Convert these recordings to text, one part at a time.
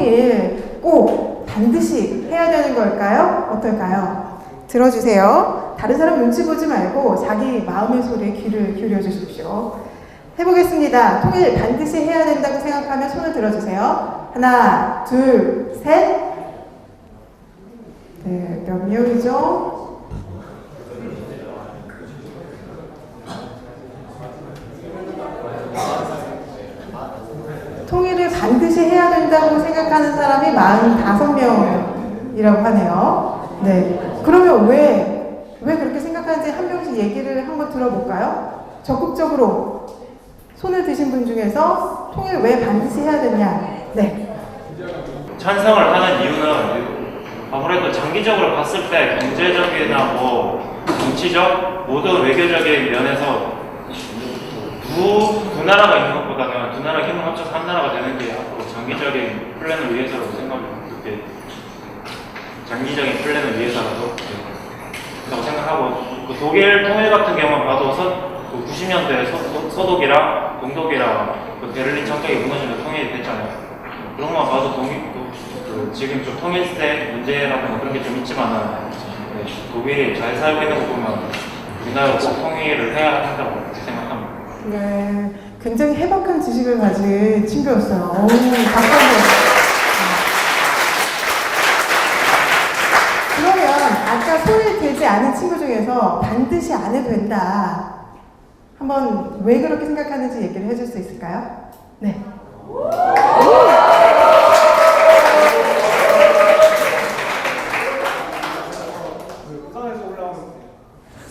통일 꼭 반드시 해야 되는 걸까요? 어떨까요? 들어주세요. 다른 사람 눈치 보지 말고 자기 마음의 소리에 귀를 기울여 주십시오. 해보겠습니다. 통일 반드시 해야 된다고 생각하면 손을 들어주세요. 하나, 둘, 셋. 네, 몇 명이죠? 통일을 반드시 해야 된다고 생각하는 사람이 45명이라고 하네요. 네. 그러면 왜 그렇게 생각하는지 한 명씩 얘기를 한번 들어볼까요? 적극적으로 손을 드신 분 중에서 통일 왜 반드시 해야 되냐? 네. 찬성을 하는 이유는 아무래도 장기적으로 봤을 때 경제적이나 정치적 모든 외교적인 면에서 두 나라가 있는 것보다는 두 나라 힘을 합쳐서 한 나라가 되는 게 앞으로 장기적인 플랜을 위해서라고 그렇게 장기적인 플랜을 위해서라도 그렇다고 생각하고, 그 독일 통일 같은 경우는 봐도 90년대 서독이랑 동독이랑 그 베를린 장벽이 무너지면서 통일이 됐잖아요. 그런 것만 봐도 지금 좀 통일세 문제라는 그런 게 좀 있지만은 독일이 잘 살고 있는 거 보면 우리나라가 꼭 통일을 해야 한다고 생각합니다. 네, 굉장히 해박한 지식을 가진 친구였어요. 박수 한번. 그러면 아까 손을 대지 않은 친구 중에서 반드시 안 해도 된다. 한번 왜 그렇게 생각하는지 얘기를 해줄 수 있을까요? 네.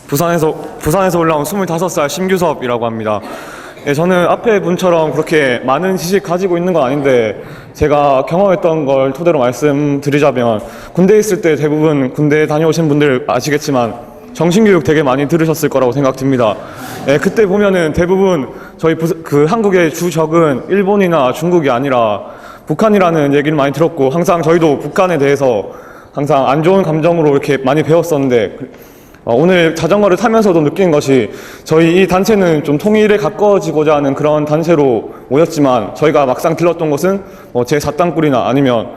부산에서 올라온 25살 심규섭이라고 합니다. 예, 저는 앞에 분처럼 그렇게 많은 지식 가지고 있는 건 아닌데, 제가 경험했던 걸 토대로 말씀드리자면, 군대에 있을 때 대부분 군대 다녀오신 분들 아시겠지만 정신교육 되게 많이 들으셨을 거라고 생각됩니다. 예, 그때 보면은 대부분 저희 한국의 주적은 일본이나 중국이 아니라 북한이라는 얘기를 많이 들었고, 항상 저희도 북한에 대해서 항상 안 좋은 감정으로 이렇게 많이 배웠었는데, 오늘 자전거를 타면서도 느낀 것이, 저희 이 단체는 좀 통일에 가까워지고자 하는 그런 단체로 모였지만, 저희가 막상 들렀던 것은 제4땅굴이나 아니면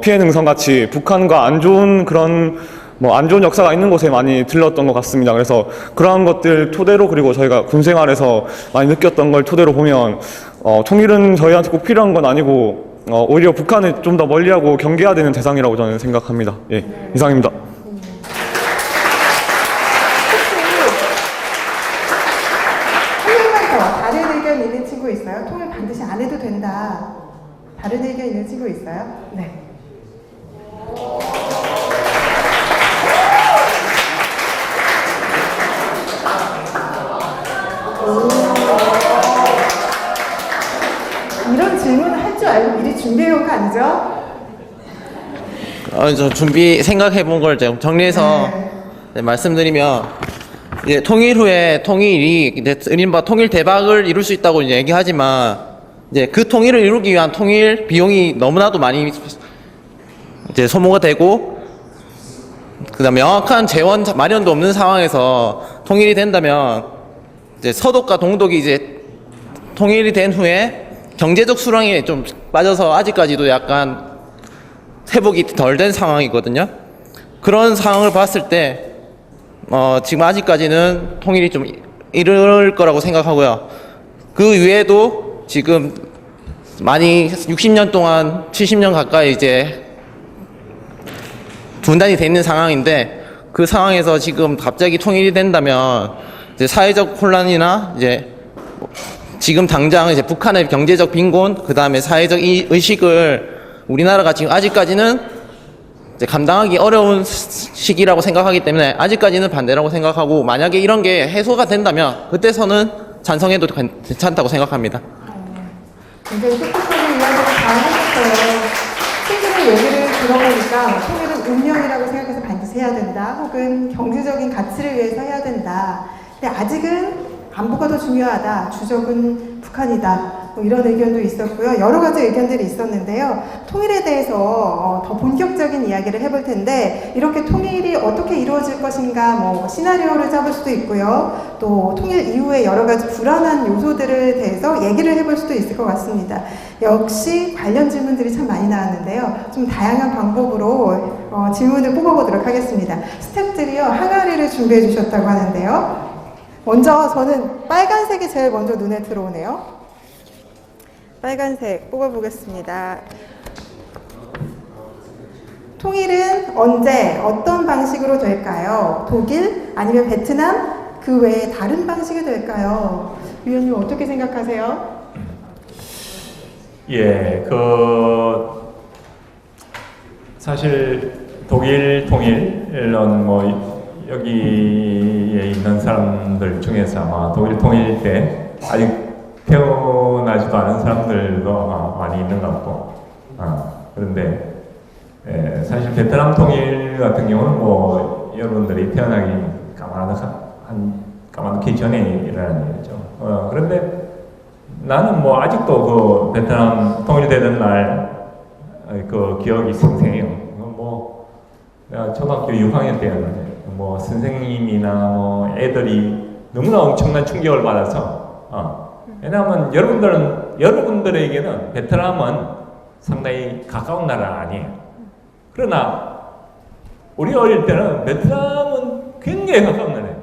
피해능선같이 북한과 안 좋은 그런 안 좋은 역사가 있는 곳에 많이 들렀던 것 같습니다. 그래서 그러한 것들 토대로, 그리고 저희가 군생활에서 많이 느꼈던 걸 토대로 보면 통일은 저희한테 꼭 필요한 건 아니고 오히려 북한을 좀 더 멀리하고 경계해야 되는 대상이라고 저는 생각합니다. 예, 이상입니다. 다른 의견 있는 친구 있어요? 통일 반드시 안 해도 된다. 다른 의견 있는 친구 있어요? 네. 이런 질문을 할 줄 알고 미리 준비해온 거 아니죠? 저 생각해 본 걸 정리해서 말씀드리면, 이제 통일 후에 통일이 이른바 통일 대박을 이룰 수 있다고 이제 얘기하지만, 이제 그 통일을 이루기 위한 통일 비용이 너무나도 많이 이제 소모가 되고, 그다음에 명확한 재원 마련도 없는 상황에서 통일이 된다면, 이제 서독과 동독이 이제 통일이 된 후에 경제적 수렁에 좀 빠져서 아직까지도 약간 회복이 덜 된 상황이거든요. 그런 상황을 봤을 때 지금 아직까지는 통일이 좀 이를 거라고 생각하고요. 그 외에도 지금 많이 60년 동안 70년 가까이 이제 분단이 돼 있는 상황인데, 그 상황에서 지금 갑자기 통일이 된다면 이제 사회적 혼란이나 이제 지금 당장 이제 북한의 경제적 빈곤, 그 다음에 사회적 의식을 우리나라가 지금 아직까지는 이제 감당하기 어려운 시기라고 생각하기 때문에 아직까지는 반대라고 생각하고, 만약에 이런 게 해소가 된다면 그때서는 찬성해도 괜찮다고 생각합니다. 굉장히 똑똑하게 이야기를 잘 하셨어요. 친구들 얘기를 들어보니까 통일은 운명이라고 생각해서 반드시 해야 된다, 혹은 경제적인 가치를 위해서 해야 된다. 근데 아직은 안보가 더 중요하다, 주적은 북한이다. 뭐 이런 의견도 있었고요. 여러 가지 의견들이 있었는데요. 통일에 대해서 더 본격적인 이야기를 해볼 텐데 이렇게 통일이 어떻게 이루어질 것인가 뭐 시나리오를 짜볼 수도 있고요. 또 통일 이후에 여러 가지 불안한 요소들에 대해서 얘기를 해볼 수도 있을 것 같습니다. 역시 관련 질문들이 참 많이 나왔는데요. 좀 다양한 방법으로 질문을 뽑아보도록 하겠습니다. 스태프들이요, 항아리를 준비해 주셨다고 하는데요. 먼저 저는 빨간색이 제일 먼저 눈에 들어오네요. 빨간색 뽑아보겠습니다. 통일은 언제, 어떤 방식으로 될까요? 독일, 아니면 베트남, 그 외에 다른 방식이 될까요? 위원님 어떻게 생각하세요? 예, 사실 독일 통일은 뭐 여기에 있는 사람들 중에서 아마 독일 통일 때 아직 태어나지도 않은 사람들도 아마 많이 있는 것 같고, 그런데 사실 베트남 통일 같은 경우는 뭐 여러분들이 태어나기 까마득히 전에 일어난 일이죠. 그런데 나는 뭐 아직도 그 베트남 통일되던 날 그 기억이 생생해요. 뭐 내가 초등학교 6학년 때였는데 뭐 선생님이나 뭐 애들이 너무나 엄청난 충격을 받아서 왜냐하면 여러분들에게는 베트남은 상당히 가까운 나라 아니에요. 그러나 우리 어릴 때는 베트남은 굉장히 가까운 나라예요.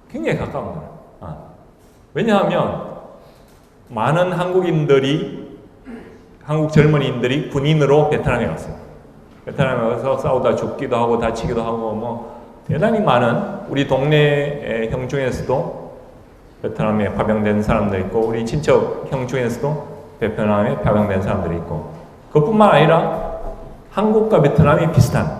굉장히 가까운 나라. 왜냐하면 많은 한국 젊은이들이 군인으로 베트남에 갔어요. 베트남에 가서 싸우다 죽기도 하고 다치기도 하고 뭐 대단히 많은 우리 동네 형 중에서도 베트남에 파병된 사람도 있고 우리 친척 형 중에서도 베트남에 파병된 사람들이 있고 그뿐만 아니라 한국과 베트남이 비슷한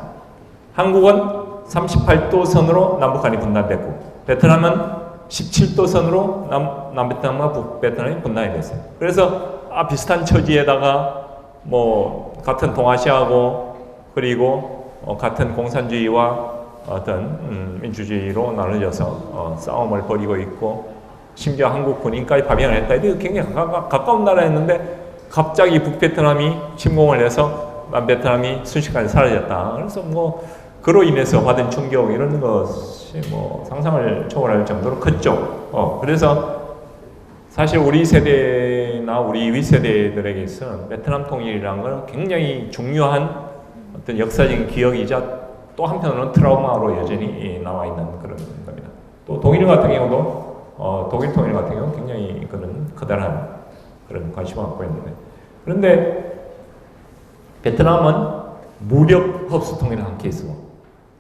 한국은 38도 선으로 남북한이 분단됐고 베트남은 17도 선으로 남베트남과 북베트남이 분단이 됐어요. 그래서 비슷한 처지에다가 뭐 같은 동아시아고 그리고 같은 공산주의와 어떤 민주주의로 나눠져서 싸움을 벌이고 있고 심지어 한국 군인까지 파병을 했다. 이게 굉장히 가까운 나라였는데 갑자기 북베트남이 침공을 해서 남베트남이 순식간에 사라졌다. 그래서 뭐 그로 인해서 받은 충격 이런 것이 뭐 상상을 초월할 정도로 컸죠. 그래서 사실 우리 세대나 우리 위 세대들에게서는 베트남 통일이라는 건 굉장히 중요한 어떤 역사적인 기억이자 또 한편으로는 트라우마로 여전히 나와 있는 그런 겁니다. 또 독일 같은 경우도 독일 통일 같은 경우는 굉장히 그런 커다란 그런 관심을 갖고 있는데 그런데 베트남은 무력 흡수 통일을 한 케이스고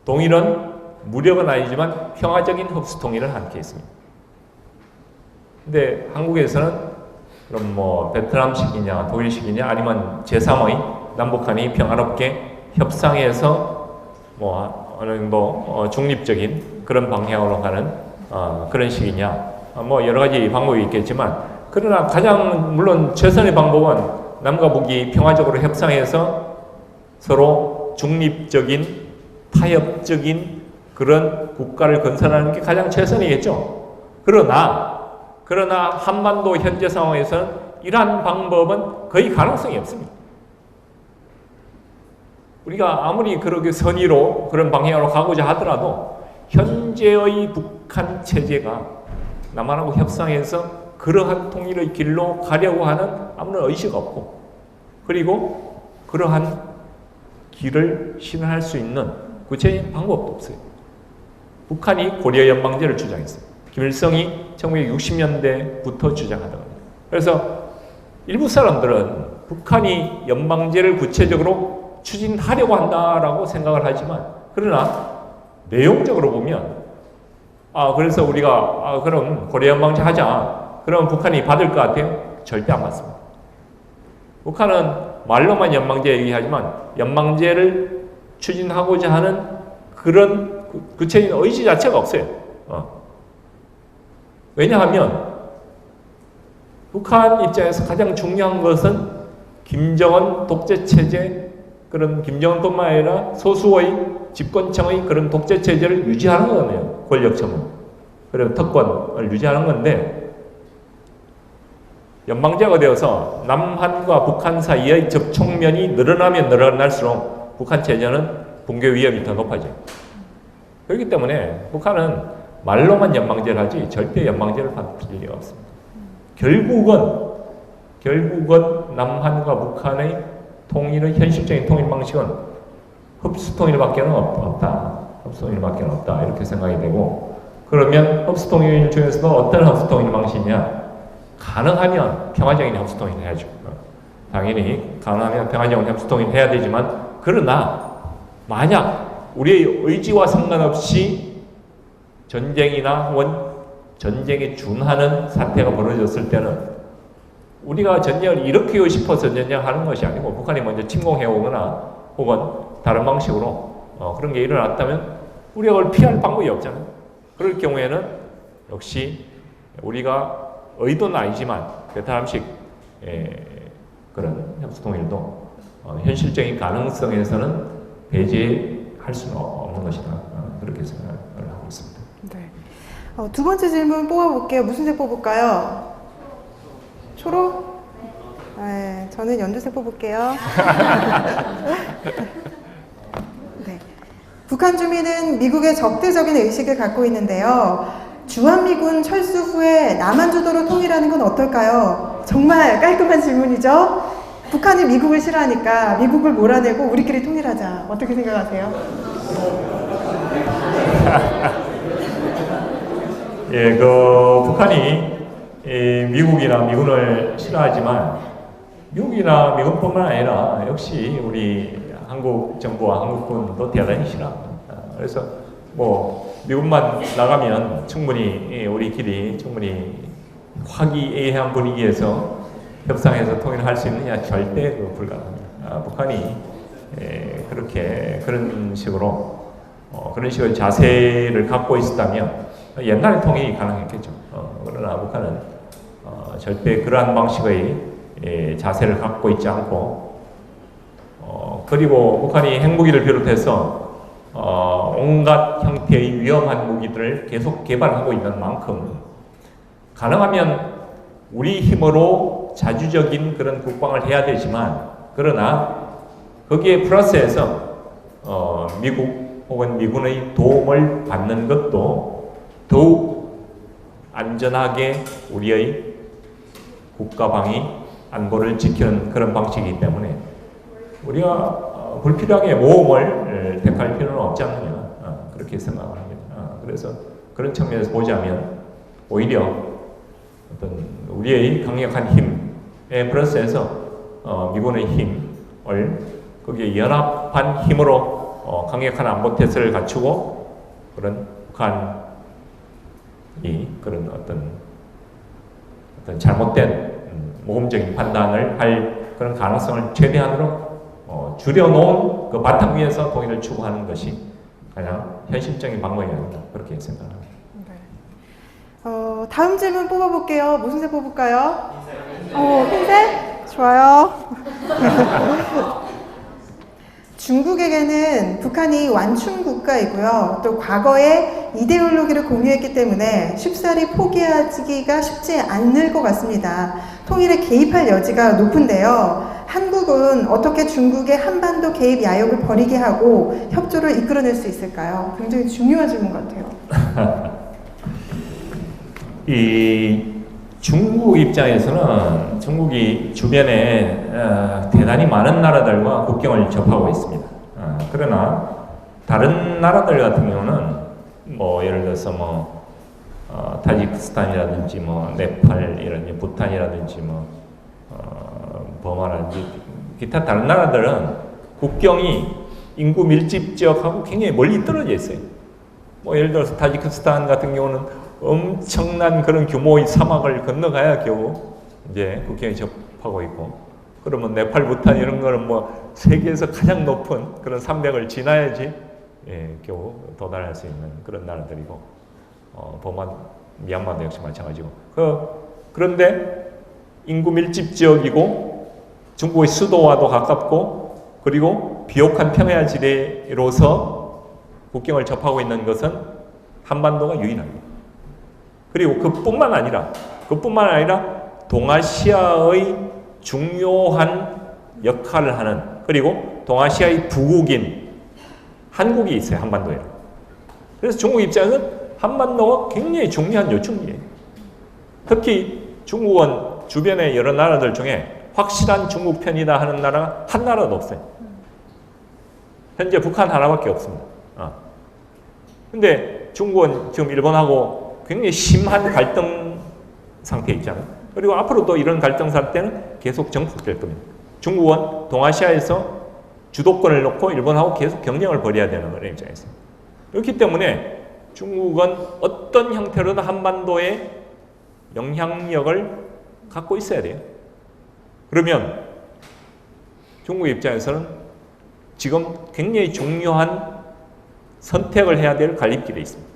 동일은 무력은 아니지만 평화적인 흡수 통일을 한 케이스입니다. 근데 한국에서는 그럼 뭐 베트남식이냐 독일식이냐 아니면 제3의 남북한이 평화롭게 협상해서 뭐 어느 정도 중립적인 그런 방향으로 가는 그런 식이냐 뭐 여러 가지 방법이 있겠지만 그러나 가장 물론 최선의 방법은 남과 북이 평화적으로 협상해서 서로 중립적인 타협적인 그런 국가를 건설하는 게 가장 최선이겠죠. 그러나 한반도 현재 상황에서는 이러한 방법은 거의 가능성이 없습니다. 우리가 아무리 그렇게 선의로 그런 방향으로 가고자 하더라도 현재의 북한 체제가 남한하고 협상해서 그러한 통일의 길로 가려고 하는 아무런 의지가 없고 그리고 그러한 길을 실현할 수 있는 구체적인 방법도 없어요. 북한이 고려 연방제를 주장했어요. 김일성이 1960년대부터 주장하던 겁니다. 그래서 일부 사람들은 북한이 연방제를 구체적으로 추진하려고 한다라고 생각을 하지만 그러나 내용적으로 보면 그래서 우리가 그럼 고려 연방제 하자. 그럼 북한이 받을 것 같아요? 절대 안 받습니다. 북한은 말로만 연방제 얘기하지만 연방제를 추진하고자 하는 그런 구체적인 의지 자체가 없어요. 왜냐하면 북한 입장에서 가장 중요한 것은 김정은 독재 체제 그런 김정은뿐만 아니라 소수의 집권층의 그런 독재 체제를 유지하는 거네요. 권력 처분 그리고 특권을 유지하는 건데 연방제가 되어서 남한과 북한 사이의 접촉면이 늘어나면 늘어날수록 북한 체제는 붕괴 위험이 더 높아져요. 그렇기 때문에 북한은 말로만 연방제를 하지 절대 연방제를 받을 리가 없습니다. 결국은 남한과 북한의 통일의 현실적인 통일 방식은 흡수통일밖에 없다. 흡수통일밖에 없다. 이렇게 생각이 되고, 그러면 흡수통일 중에서도 어떤 흡수통일 방식이냐? 가능하면 평화적인 흡수통일을 해야죠. 당연히 가능하면 평화적인 흡수통일을 해야 되지만, 그러나 만약 우리의 의지와 상관없이 전쟁이나 혹은 전쟁에 준하는 사태가 벌어졌을 때는 우리가 전쟁을 일으키고 싶어서 전쟁하는 것이 아니고 북한이 먼저 침공해 오거나 혹은 다른 방식으로 그런 게 일어났다면 우리가 그걸 피할 방법이 없잖아요. 그럴 경우에는 역시 우리가 의도는 아니지만 베트남식 그런 협수통일도 현실적인 가능성에서는 배제할 수는 없는 것이다. 그렇게 생각을 하고 있습니다. 네. 두 번째 질문 뽑아볼게요. 무슨 색 뽑을까요? 초록? 네, 저는 연두색 뽑을게요. 네. 북한 주민은 미국의 적대적인 의식을 갖고 있는데요. 주한미군 철수 후에 남한주도로 통일하는 건 어떨까요? 정말 깔끔한 질문이죠? 북한이 미국을 싫어하니까 미국을 몰아내고 우리끼리 통일하자. 어떻게 생각하세요? 예, 북한이 미국이나 미군을 싫어하지만 미국이나 미군뿐만 아니라 역시 우리 한국 정부와 한국군도 대단히 싫어합니다. 그래서 뭐 미국만 나가면 충분히 우리끼리 충분히 화기애애한 분위기에서 협상해서 통일할 수 있느냐? 절대 불가능합니다. 북한이 그렇게 그런 식으로 자세를 갖고 있었다면 옛날에 통일이 가능했겠죠. 그러나 북한은 절대 그러한 방식의 자세를 갖고 있지 않고, 그리고 북한이 핵무기를 비롯해서 온갖 형태의 위험한 무기들을 계속 개발하고 있는 만큼 가능하면 우리 힘으로 자주적인 그런 국방을 해야 되지만, 그러나 거기에 플러스해서 미국 혹은 미군의 도움을 받는 것도 더욱 안전하게 우리의 국가방위 안보를 지키는 그런 방식이기 때문에 우리가 불필요하게 모험을 택할 필요는 없지 않느냐, 그렇게 생각을 합니다. 그래서 그런 측면에서 보자면 오히려 어떤 우리의 강력한 힘에 플러스해서 미군의 힘을 거기에 연합한 힘으로 강력한 안보 태세를 갖추고 그런 북한이 그런 어떤 잘못된 모험적인 판단을 할 그런 가능성을 최대한으로 줄여놓은 그 바탕 위에서 통일을 추구하는 것이 가장 현실적인 방법이 아닌가, 그렇게 생각합니다. 네. 다음 질문 뽑아볼게요. 무슨 색 뽑을까요? 흰색? 좋아요. 중국에게는 북한이 완충 국가이고요. 또 과거에 이데올로기를 공유했기 때문에 쉽사리 포기하기가 쉽지 않을 것 같습니다. 통일에 개입할 여지가 높은데요. 한국은 어떻게 중국의 한반도 개입 야욕을 버리게 하고 협조를 이끌어낼 수 있을까요? 굉장히 중요한 질문 같아요. 이 중국 입장에서는 중국이 주변에 대단히 많은 나라들과 국경을 접하고 있습니다. 그러나 다른 나라들 같은 경우는 뭐 예를 들어서 뭐 타지키스탄이라든지 뭐 네팔이라든지 부탄이라든지 뭐 버마라든지 기타 다른 나라들은 국경이 인구 밀집 지역하고 굉장히 멀리 떨어져 있어요. 뭐 예를 들어서 타지키스탄 같은 경우는 엄청난 그런 규모의 사막을 건너가야 겨우 이제 국경에 접하고 있고, 그러면 네팔, 부탄 이런 거는 뭐 세계에서 가장 높은 그런 산맥을 지나야지 겨우 도달할 수 있는 그런 나라들이고, 버마, 미얀마도 역시 마찬가지고. 그런데 인구 밀집 지역이고 중국의 수도와도 가깝고 그리고 비옥한 평야지대로서 국경을 접하고 있는 것은 한반도가 유일합니다. 그리고 그뿐만 아니라 동아시아의 중요한 역할을 하는, 그리고 동아시아의 부국인 한국이 있어요. 한반도에. 그래서 중국 입장에서는 한반도가 굉장히 중요한 요충지예요. 특히 중국은 주변의 여러 나라들 중에 확실한 중국 편이다 하는 나라가 한 나라도 없어요. 현재 북한 하나밖에 없습니다. 근데 중국은 지금 일본하고 굉장히 심한 갈등 상태에 있잖아요. 그리고 앞으로 또 이런 갈등 상태는 계속 정폭될 겁니다. 중국은 동아시아에서 주도권을 놓고 일본하고 계속 경쟁을 벌여야 되는 그런 입장에서. 그렇기 때문에 중국은 어떤 형태로든 한반도에 영향력을 갖고 있어야 돼요. 그러면 중국 입장에서는 지금 굉장히 중요한 선택을 해야 될 갈림길에 있습니다.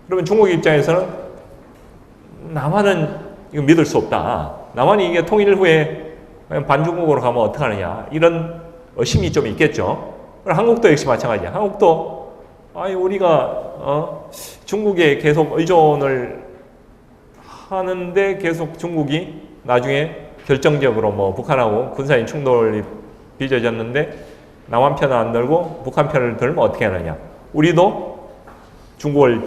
그러면 중국 입장에서는 남한은 이거 믿을 수 없다. 남한이 이게 통일 후에 반중국으로 가면 어떡하느냐. 이런 의심이 좀 있겠죠. 그럼 한국도 역시 마찬가지야. 한국도 우리가 중국에 계속 의존을 하는데 계속 중국이 나중에 결정적으로 뭐 북한하고 군사적인 충돌이 빚어졌는데 남한 편을 안 들고 북한 편을 들면 어떻게 하느냐. 우리도 중국을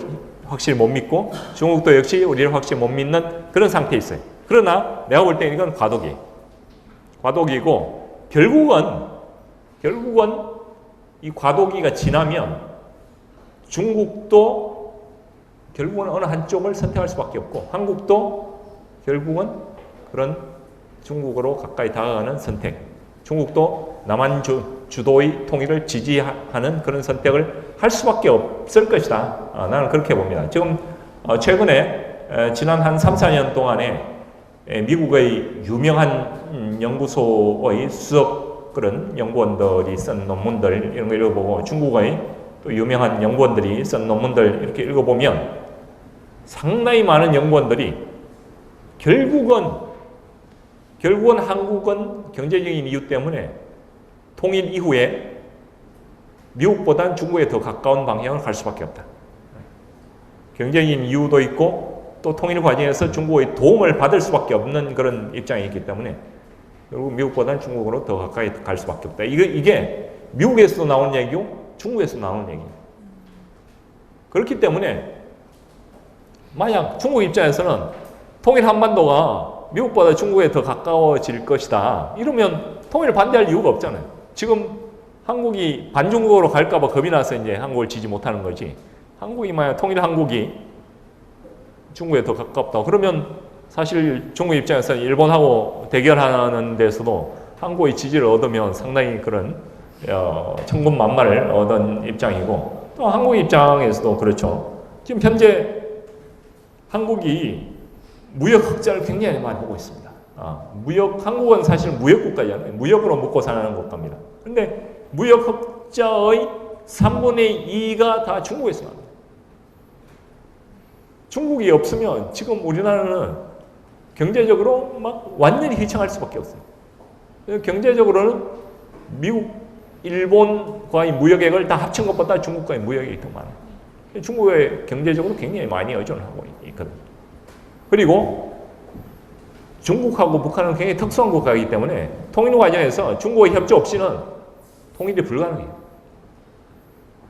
확실히 못 믿고 중국도 역시 우리를 확실히 못 믿는 그런 상태에 있어요. 그러나 내가 볼 때 이건 과도기고 결국은 이 과도기가 지나면 중국도 결국은 어느 한쪽을 선택할 수밖에 없고 한국도 결국은 그런 중국으로 가까이 다가가는 선택, 중국도 남한 주도의 통일을 지지하는 그런 선택을 할 수밖에 없을 것이다. 나는 그렇게 봅니다. 지금 최근에 지난 한 3, 4년 동안에 미국의 유명한 연구소의 수석 그런 연구원들이 쓴 논문들 이런 거 읽어보고 중국의 또 유명한 연구원들이 쓴 논문들 이렇게 읽어보면 상당히 많은 연구원들이 결국은 한국은 경제적인 이유 때문에 통일 이후에 미국보다는 중국에 더 가까운 방향을 갈 수밖에 없다. 경제적인 이유도 있고 또 통일 과정에서 중국의 도움을 받을 수밖에 없는 그런 입장이 있기 때문에 결국 미국보다는 중국으로 더 가까이 갈 수밖에 없다. 이게 미국에서도 나온 얘기고 중국에서 나온 얘기입니다. 그렇기 때문에 만약 중국 입장에서는 통일 한반도가 미국보다 중국에 더 가까워질 것이다. 이러면 통일을 반대할 이유가 없잖아요. 지금 한국이 반중국으로 갈까봐 겁이 나서 이제 한국을 지지 못하는 거지. 한국이 만약 통일 한국이 중국에 더 가깝다. 그러면 사실 중국 입장에서는 일본하고 대결하는 데서도 한국의 지지를 얻으면 상당히 그런 천군만마를 얻은 입장이고 또 한국 입장에서도 그렇죠. 지금 현재 한국이 무역 흑자를 굉장히 많이 보고 있습니다. 한국은 사실 무역 국가잖아요. 무역으로 먹고 사는 국가입니다. 근데 무역 흑자의 3분의 2가 다 중국에서 납니다. 중국이 없으면 지금 우리나라는 경제적으로 막 완전히 휘청할 수밖에 없어요. 경제적으로는 미국, 일본과의 무역액을 다 합친 것보다 중국과의 무역액이 더 많아요. 중국에 경제적으로 굉장히 많이 의존하고 있거든요. 그리고 중국하고 북한은 굉장히 특수한 국가이기 때문에 통일 과정에서 중국의 협조 없이는 통일이 불가능해요.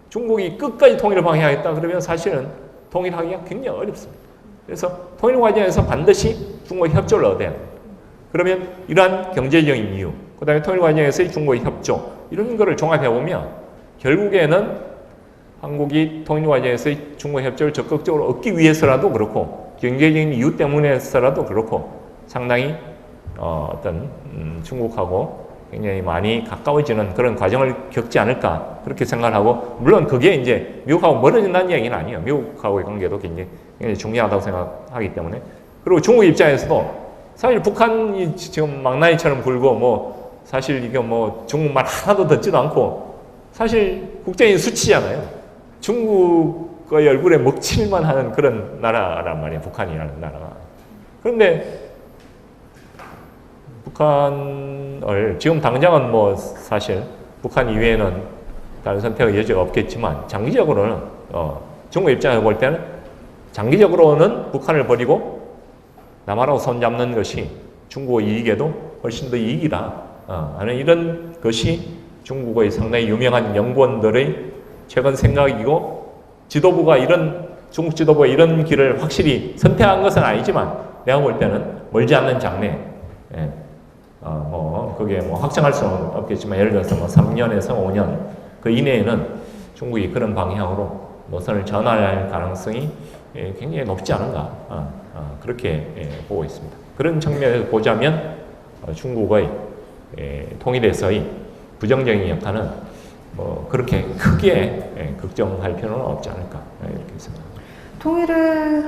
중국이 끝까지 통일을 방해하겠다 그러면 사실은 통일하기가 굉장히 어렵습니다. 그래서 통일 과정에서 반드시 중국의 협조를 얻어야 돼요. 그러면 이러한 경제적인 이유, 그 다음에 통일 과정에서의 중국의 협조 이런 거를 종합해보면 결국에는 한국이 통일 과정에서의 중국의 협조를 적극적으로 얻기 위해서라도 그렇고 경제적인 이유 때문에서라도 그렇고 상당히 어떤 중국하고 굉장히 많이 가까워지는 그런 과정을 겪지 않을까 그렇게 생각하고 물론 그게 이제 미국하고 멀어진다는 얘기는 아니에요. 미국하고의 관계도 굉장히 중요하다고 생각하기 때문에 그리고 중국 입장에서도 사실 북한이 지금 망나니처럼 굴고 뭐 사실 이게 뭐 중국말 하나도 듣지도 않고 사실 국제인 수치잖아요. 중국의 얼굴에 먹칠만 하는 그런 나라란 말이에요. 북한이라는 나라가. 그런데 북한을 지금 당장은 뭐 사실 북한 이외에는 다른 선택의 여지가 없겠지만 장기적으로는 중국 입장에서 볼 때는 장기적으로는 북한을 버리고 남하고 손잡는 것이 중국의 이익에도 훨씬 더 이익이다 하는 이런 것이 중국의 상당히 유명한 연구원들의 최근 생각이고, 지도부가 중국 지도부가 이런 길을 확실히 선택한 것은 아니지만 내가 볼 때는 멀지 않는 장래에 그게 확정할 수는 없겠지만, 예를 들어서 3년에서 5년 그 이내에는 중국이 그런 방향으로 노선을 전환할 가능성이 굉장히 높지 않은가 그렇게 보고 있습니다. 그런 측면에서 보자면 중국의 통일에서의 부정적인 역할은 그렇게 크게 걱정할 필요는 없지 않을까 이렇게 생각합니다. 통일을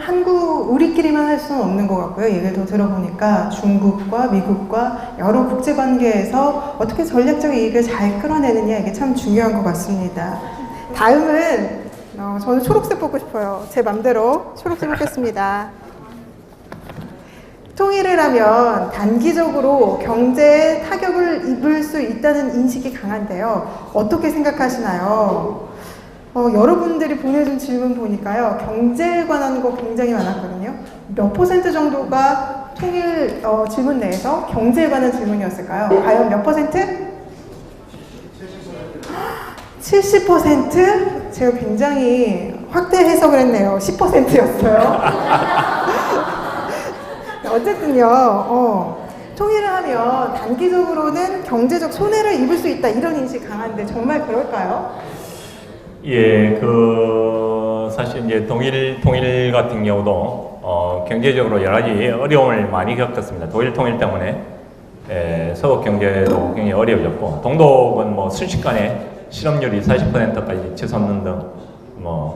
우리끼리만 할 수는 없는 것 같고요. 얘기를 더 들어보니까 중국과 미국과 여러 국제관계에서 어떻게 전략적 이익을 잘 끌어내느냐, 이게 참 중요한 것 같습니다. 다음은 저는 초록색 뽑고 싶어요. 제 맘대로 초록색 뽑겠습니다. 통일을 하면 단기적으로 경제에 타격을 입을 수 있다는 인식이 강한데요. 어떻게 생각하시나요? 여러분들이 보내준 질문 보니까요, 경제에 관한 거 굉장히 많았거든요. 몇 % 정도가 통일 질문 내에서 경제에 관한 질문이었을까요? 과연 몇 %? 70%? 제가 굉장히 확대 해석을 했네요. 10%였어요. 어쨌든요, 통일을 하면 단기적으로는 경제적 손해를 입을 수 있다, 이런 인식이 강한데 정말 그럴까요? 예, 사실 이제 통일 같은 경우도 경제적으로 여러 가지 어려움을 많이 겪었습니다. 독일 통일 때문에 서독 경제도 굉장히 어려워졌고, 동독은 순식간에 실업률이 40%까지 치솟는 등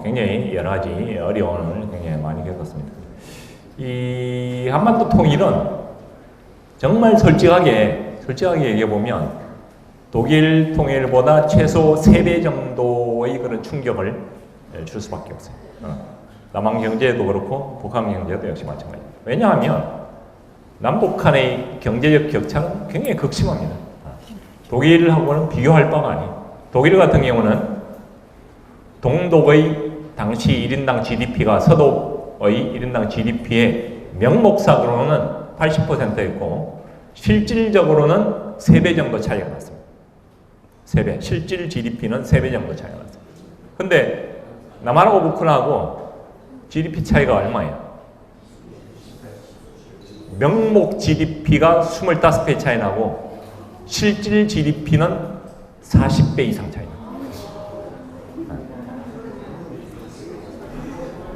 굉장히 여러 가지 어려움을 굉장히 많이 겪었습니다. 이 한반도 통일은 정말 솔직하게 얘기해 보면 독일 통일보다 최소 3배 정도의 그런 충격을 줄 수밖에 없어요. 남한 경제도 그렇고 북한 경제도 역시 마찬가지입니다. 왜냐하면 남북한의 경제적 격차는 굉장히 극심합니다. 독일하고는 비교할 바가 아니에요. 독일 같은 경우는 동독의 당시 1인당 GDP가 서독의 1인당 GDP의 명목상으로는 80%였고 실질적으로는 3배 정도 차이가 났습니다. 3배. 실질 GDP는 3배 정도 차이가 났습니다. 근데 남한하고 북한하고 GDP 차이가 얼마예요? 명목 GDP가 25배 차이 나고 실질 GDP는 40배 이상 차이 납니다.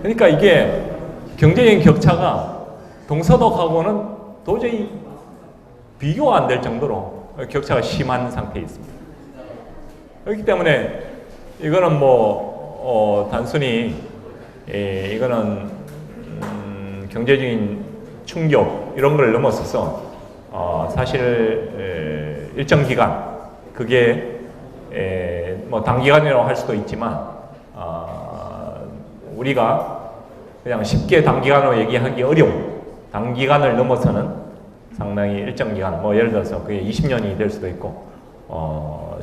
그러니까 이게 경제적인 격차가 동서독하고는 도저히 비교가 안 될 정도로 격차가 심한 상태에 있습니다. 그렇기 때문에 이거는 단순히 이거는 경제적인 충격 이런 걸 넘어서서 사실 일정 기간 그게 단기간이라고 할 수도 있지만 우리가 그냥 쉽게 단기간으로 얘기하기 어려운 단기간을 넘어서는 상당히 일정 기간, 예를 들어서 그게 20년이 될 수도 있고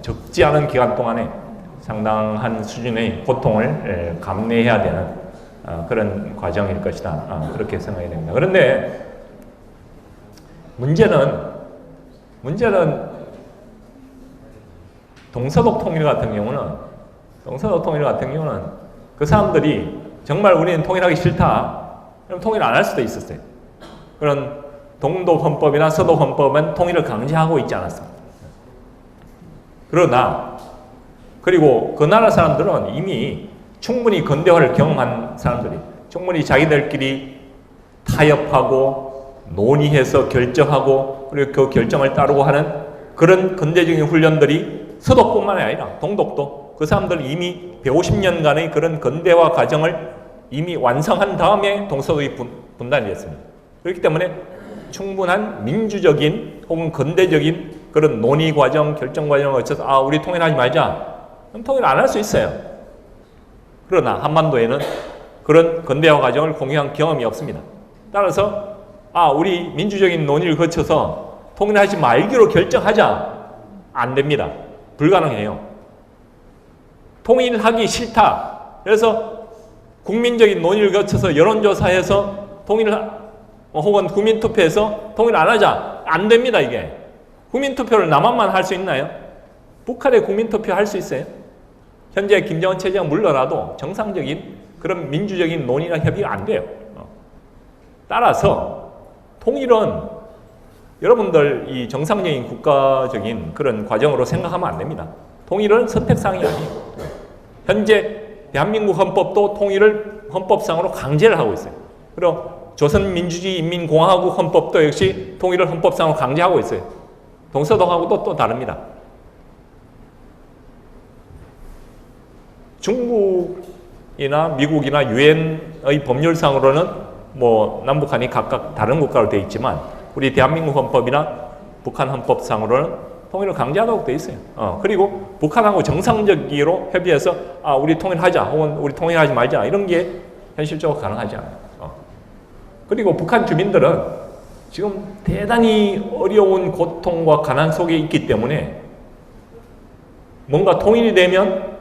적지 않은 기간 동안에 상당한 수준의 고통을 감내해야 되는 그런 과정일 것이다. 그렇게 생각이 됩니다. 그런데 문제는 동서독 통일 같은 경우는 그 사람들이 정말 우리는 통일하기 싫다. 그럼 통일 안 할 수도 있었어요. 그런 동독 헌법이나 서독 헌법은 통일을 강제하고 있지 않았습니다. 그러나 그리고 그 나라 사람들은 이미 충분히 근대화를 경험한 사람들이 충분히 자기들끼리 타협하고 논의해서 결정하고 그리고 그 결정을 따르고 하는 그런 근대적인 훈련들이 서독뿐만 아니라 동독도 그 사람들은 이미 150년간의 그런 근대화 과정을 이미 완성한 다음에 동서독이 분단이 됐습니다. 그렇기 때문에 충분한 민주적인 혹은 근대적인 그런 논의 과정, 결정 과정을 거쳐서 우리 통일하지 말자. 그럼 통일 안 할 수 있어요. 그러나 한반도에는 그런 근대화 과정을 공유한 경험이 없습니다. 따라서 우리 민주적인 논의를 거쳐서 통일하지 말기로 결정하자. 안 됩니다. 불가능해요. 통일하기 싫다. 그래서 국민적인 논의를 거쳐서 여론조사해서 통일을 혹은 국민투표에서 통일 안 하자. 안 됩니다, 이게. 국민투표를 남한만 할 수 있나요? 북한에 국민투표 할 수 있어요? 현재 김정은 체제가 물러나도 정상적인 그런 민주적인 논의나 협의가 안 돼요. 따라서 통일은 여러분들 이 정상적인 국가적인 그런 과정으로 생각하면 안 됩니다. 통일은 선택사항이 아니에요. 현재 대한민국 헌법도 통일을 헌법상으로 강제를 하고 있어요. 그리고 조선민주주의인민공화국 헌법도 역시 통일을 헌법상으로 강제하고 있어요. 동서독하고도 또 다릅니다. 중국이나 미국이나 유엔의 법률상으로는 뭐 남북한이 각각 다른 국가로 되어 있지만 우리 대한민국 헌법이나 북한 헌법상으로는 통일을 강제하도록 되어 있어요. 그리고 북한하고 정상적으로 협의해서 우리 통일하자 혹은 우리 통일하지 말자 이런 게 현실적으로 가능하지 않아요. 그리고 북한 주민들은 지금 대단히 어려운 고통과 가난 속에 있기 때문에 뭔가 통일이 되면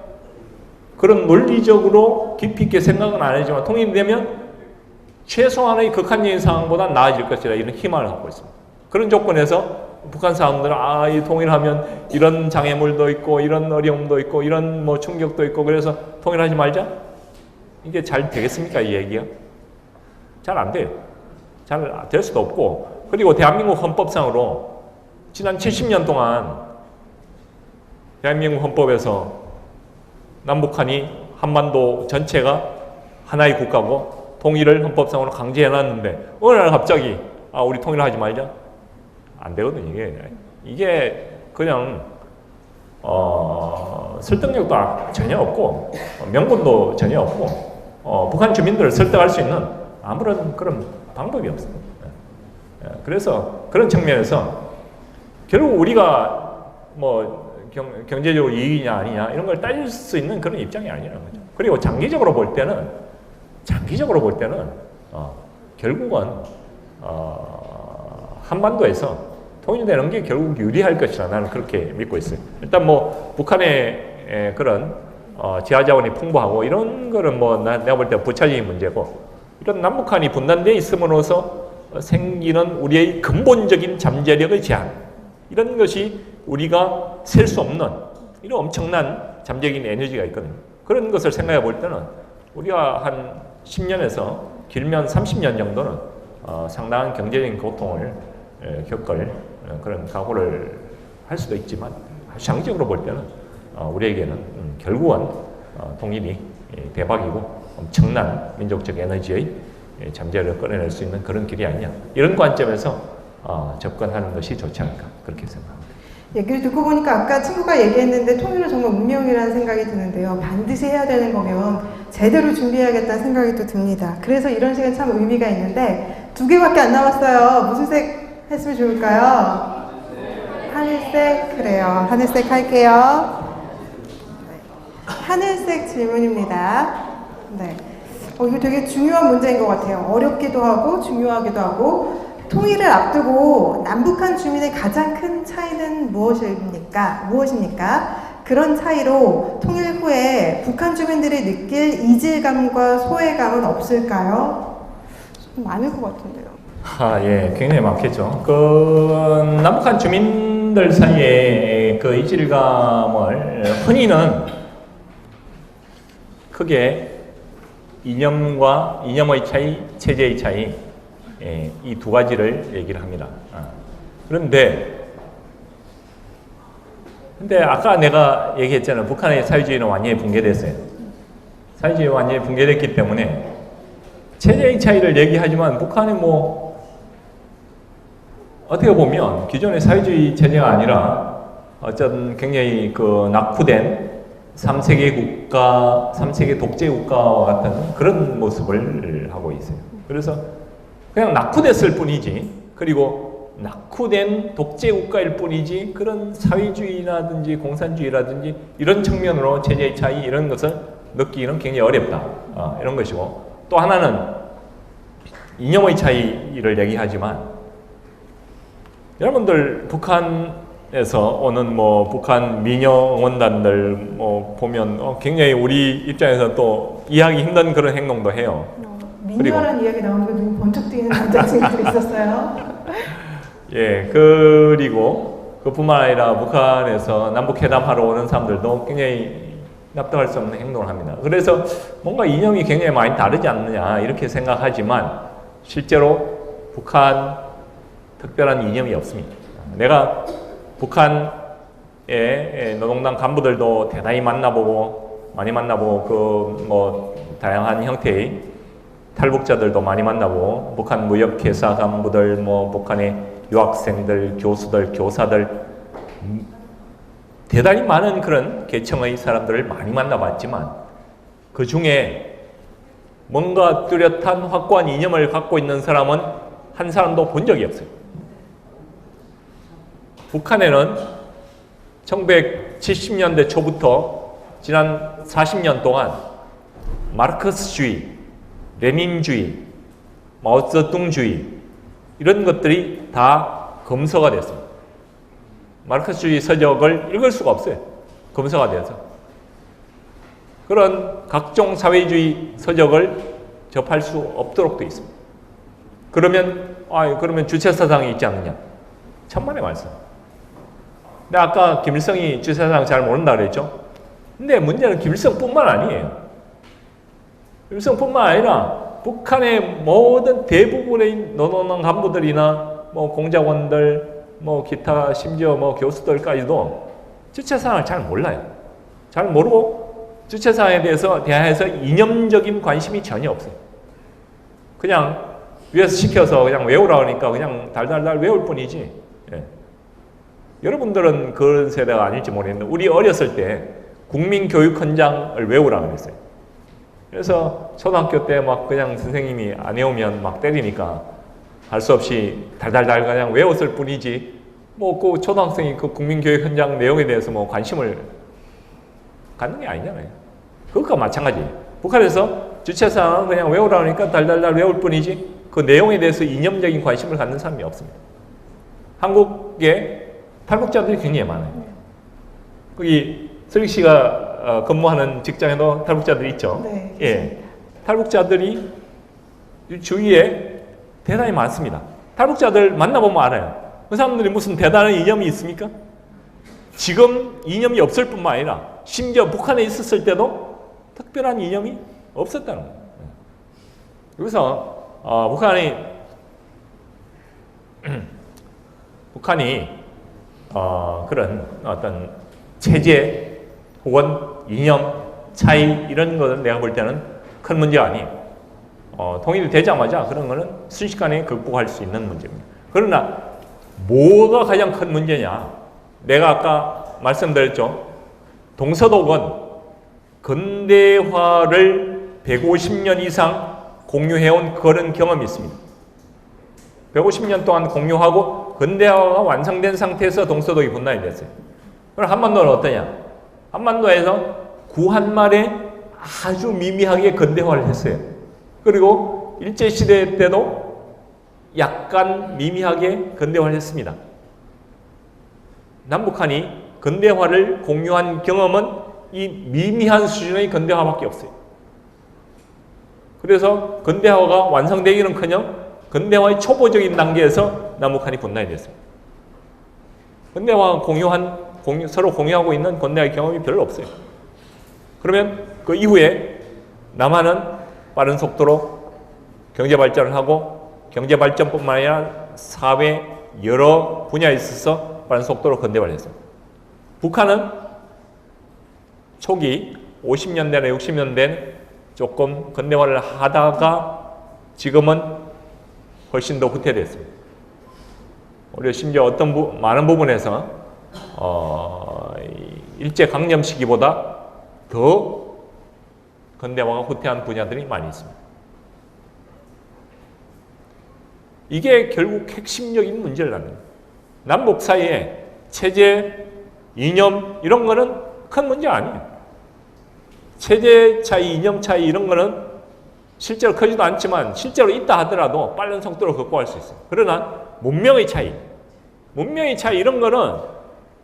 그런 논리적으로 깊이 있게 생각은 안 하지만 통일이 되면 최소한의 극한적인 상황보다 나아질 것이라 이런 희망을 갖고 있습니다. 그런 조건에서 북한 사람들은 이 통일하면 이런 장애물도 있고 이런 어려움도 있고 이런 뭐 충격도 있고 그래서 통일하지 말자? 이게 잘 되겠습니까? 이 얘기가? 잘 안 돼요. 잘 될 수도 없고 그리고 대한민국 헌법상으로 지난 70년 동안 대한민국 헌법에서 남북한이 한반도 전체가 하나의 국가고 통일을 헌법상으로 강제해놨는데 어느 날 갑자기 우리 통일하지 말자? 안 되거든요. 이게 그냥 설득력도 전혀 없고 명분도 전혀 없고 북한 주민들을 설득할 수 있는 아무런 그런 방법이 없습니다. 그래서 그런 측면에서 결국 우리가 뭐 경제적으로 이익이냐 아니냐 이런 걸 따질 수 있는 그런 입장이 아니라는 거죠. 그리고 장기적으로 볼 때는 결국은 한반도에서 통일되는 게 결국 유리할 것이라 나는 그렇게 믿고 있어요. 일단 뭐 북한의 그런 지하자원이 풍부하고 이런 거는 뭐 내가 볼 때 부차적인 문제고 이런 남북한이 분단되어 있음으로써 생기는 우리의 근본적인 잠재력의 제한 이런 것이 우리가 셀 수 없는 이런 엄청난 잠재적인 에너지가 있거든요. 그런 것을 생각해 볼 때는 우리가 한 10년에서 길면 30년 정도는 상당한 경제적인 고통을 겪을 그런 각오를 할 수도 있지만 장기적으로 볼 때는 우리에게는 결국은 통일이 대박이고 엄청난 민족적 에너지의 잠재력을 꺼내낼 수 있는 그런 길이 아니냐 이런 관점에서 접근하는 것이 좋지 않을까 그렇게 생각합니다. 얘기를 듣고 보니까 아까 친구가 얘기했는데 통일은 정말 운명이라는 생각이 드는데요. 반드시 해야 되는 거면 제대로 준비해야겠다는 생각이 또 듭니다. 그래서 이런 시간 참 의미가 있는데 2개밖에 안 남았어요. 무슨 색 했으면 좋을까요? 하늘색? 그래요. 하늘색 할게요. 하늘색 질문입니다. 네. 이거 되게 중요한 문제인 것 같아요. 어렵기도 하고 중요하기도 하고 통일을 앞두고 남북한 주민의 가장 큰 차이는 무엇입니까? 그런 차이로 통일 후에 북한 주민들이 느낄 이질감과 소외감은 없을까요? 좀 많을 것 같은데요. 예, 굉장히 많겠죠. 그 남북한 주민들 사이에 그 이질감을 흔히는 크게 이념의 차이, 체제의 차이 이 두 가지를 얘기를 합니다. 그런데 아까 내가 얘기했잖아요. 북한의 사회주의는 완전히 붕괴됐어요. 사회주의가 완전히 붕괴됐기 때문에 체제의 차이를 얘기하지만 북한이 뭐 어떻게 보면 기존의 사회주의 체제가 아니라 어떤 굉장히 그 낙후된 3세계 국가, 3세계 독재 국가와 같은 그런 모습을 하고 있어요. 그래서 그냥 낙후됐을 뿐이지, 그리고 낙후된 독재 국가일 뿐이지 그런 사회주의라든지 공산주의라든지 이런 측면으로 체제의 차이 이런 것을 느끼기는 굉장히 어렵다. 이런 것이고, 또 하나는 이념의 차이를 얘기하지만 여러분들 북한에서 오는 뭐 북한 민영 응원단들 뭐 보면 굉장히 우리 입장에서 또 이해하기 힘든 그런 행동도 해요. 미니어라는 이야기 나오니까 눈이 번쩍 뜨이는 남자친구들이 있었어요. 예, 그리고 그뿐만 아니라 북한에서 남북 회담하러 오는 사람들도 굉장히 납득할 수 없는 행동을 합니다. 그래서 뭔가 이념이 굉장히 많이 다르지 않느냐 이렇게 생각하지만 실제로 북한 특별한 이념이 없습니다. 내가 북한의 노동당 간부들도 대단히 많이 만나보고 그 뭐 다양한 형태의 탈북자들도 많이 만나보고 북한 무역회사 간부들, 뭐 북한의 유학생들, 교수들, 교사들 대단히 많은 그런 계층의 사람들을 많이 만나봤지만 그 중에 뭔가 뚜렷한 확고한 이념을 갖고 있는 사람은 한 사람도 본 적이 없어요. 북한에는 1970년대 초부터 지난 40년 동안 마르크스주의, 레닌주의, 마오쩌둥주의 이런 것들이 다 검서가 됐습니다. 마르크스주의 서적을 읽을 수가 없어요. 검서가 돼서. 그런 각종 사회주의 서적을 접할 수 없도록 되어 있습니다. 그러면 주체사상이 있지 않느냐? 천만의 말씀. 근데 아까 김일성이 주체사상 잘 모른다 그랬죠? 근데 문제는 김일성뿐만 아니에요. 김일성뿐만 아니라 북한의 모든 대부분의 노동당 간부들이나 뭐 공작원들, 뭐 기타 심지어 뭐 교수들까지도 주체사상을 잘 몰라요. 잘 모르고 주체사상에 대해서 대하여서 이념적인 관심이 전혀 없어요. 그냥 위에서 시켜서 그냥 외우라 하니까 그냥 달달달 외울 뿐이지. 예. 여러분들은 그런 세대가 아닐지 모르겠는데 우리 어렸을 때 국민교육헌장을 외우라 그랬어요. 그래서 초등학교 때 막 그냥 선생님이 안 외우면 막 때리니까 할 수 없이 달달달 그냥 외웠을 뿐이지 뭐 그 초등학생이 그 국민교육헌장 내용에 대해서 뭐 관심을 갖는 게 아니잖아요. 그것과 마찬가지예요. 북한에서 주체사항은 그냥 외우라 하니까 달달달 외울 뿐이지 그 내용에 대해서 이념적인 관심을 갖는 사람이 없습니다. 한국에 탈북자들이 굉장히 많아요. 거기 슬기 씨가 근무하는 직장에도 탈북자들이 있죠. 네. 예, 탈북자들이 주위에 대단히 많습니다. 탈북자들 만나보면 알아요. 그 사람들이 무슨 대단한 이념이 있습니까? 지금 이념이 없을 뿐만 아니라 심지어 북한에 있었을 때도 특별한 이념이 없었다는 거예요. 여기서 북한이 그런 어떤 체제 혹은 이념 차이 이런 것은 내가 볼 때는 큰 문제가 아니에요. 통일이 되자마자 그런 거는 순식간에 극복할 수 있는 문제입니다. 그러나 뭐가 가장 큰 문제냐? 내가 아까 말씀드렸죠. 동서독은 근대화를 150년 이상 공유해온 그런 경험이 있습니다. 150년 동안 공유하고 근대화가 완성된 상태에서 동서독이 분단이 됐어요. 그럼 한반도는 어떠냐? 한반도에서 구한말에 아주 미미하게 근대화를 했어요. 그리고 일제시대 때도 약간 미미하게 근대화를 했습니다. 남북한이 근대화를 공유한 경험은 이 미미한 수준의 근대화밖에 없어요. 그래서 근대화가 완성되기는커녕 근대화의 초보적인 단계에서 남북한이 분단이 됐습니다. 근대화가 서로 공유하고 있는 근대화의 경험이 별로 없어요. 그러면 그 이후에 남한은 빠른 속도로 경제 발전을 하고 경제 발전뿐만 아니라 사회 여러 분야에 있어서 빠른 속도로 근대화를 했습니다. 북한은 초기 50년대나 60년대는 조금 근대화를 하다가 지금은 훨씬 더 후퇴됐습니다. 우리 심지어 많은 부분에서 일제 강점 시기보다 더 근대화가 후퇴한 분야들이 많이 있습니다. 이게 결국 핵심적인 문제를 낳는 남북 사이에 체제, 이념 이런 거는 큰 문제 아니에요. 체제 차이, 이념 차이 이런 거는 실제로 크지도 않지만 실제로 있다 하더라도 빠른 속도로 극복할 수 있어요. 그러나 문명의 차이 이런 거는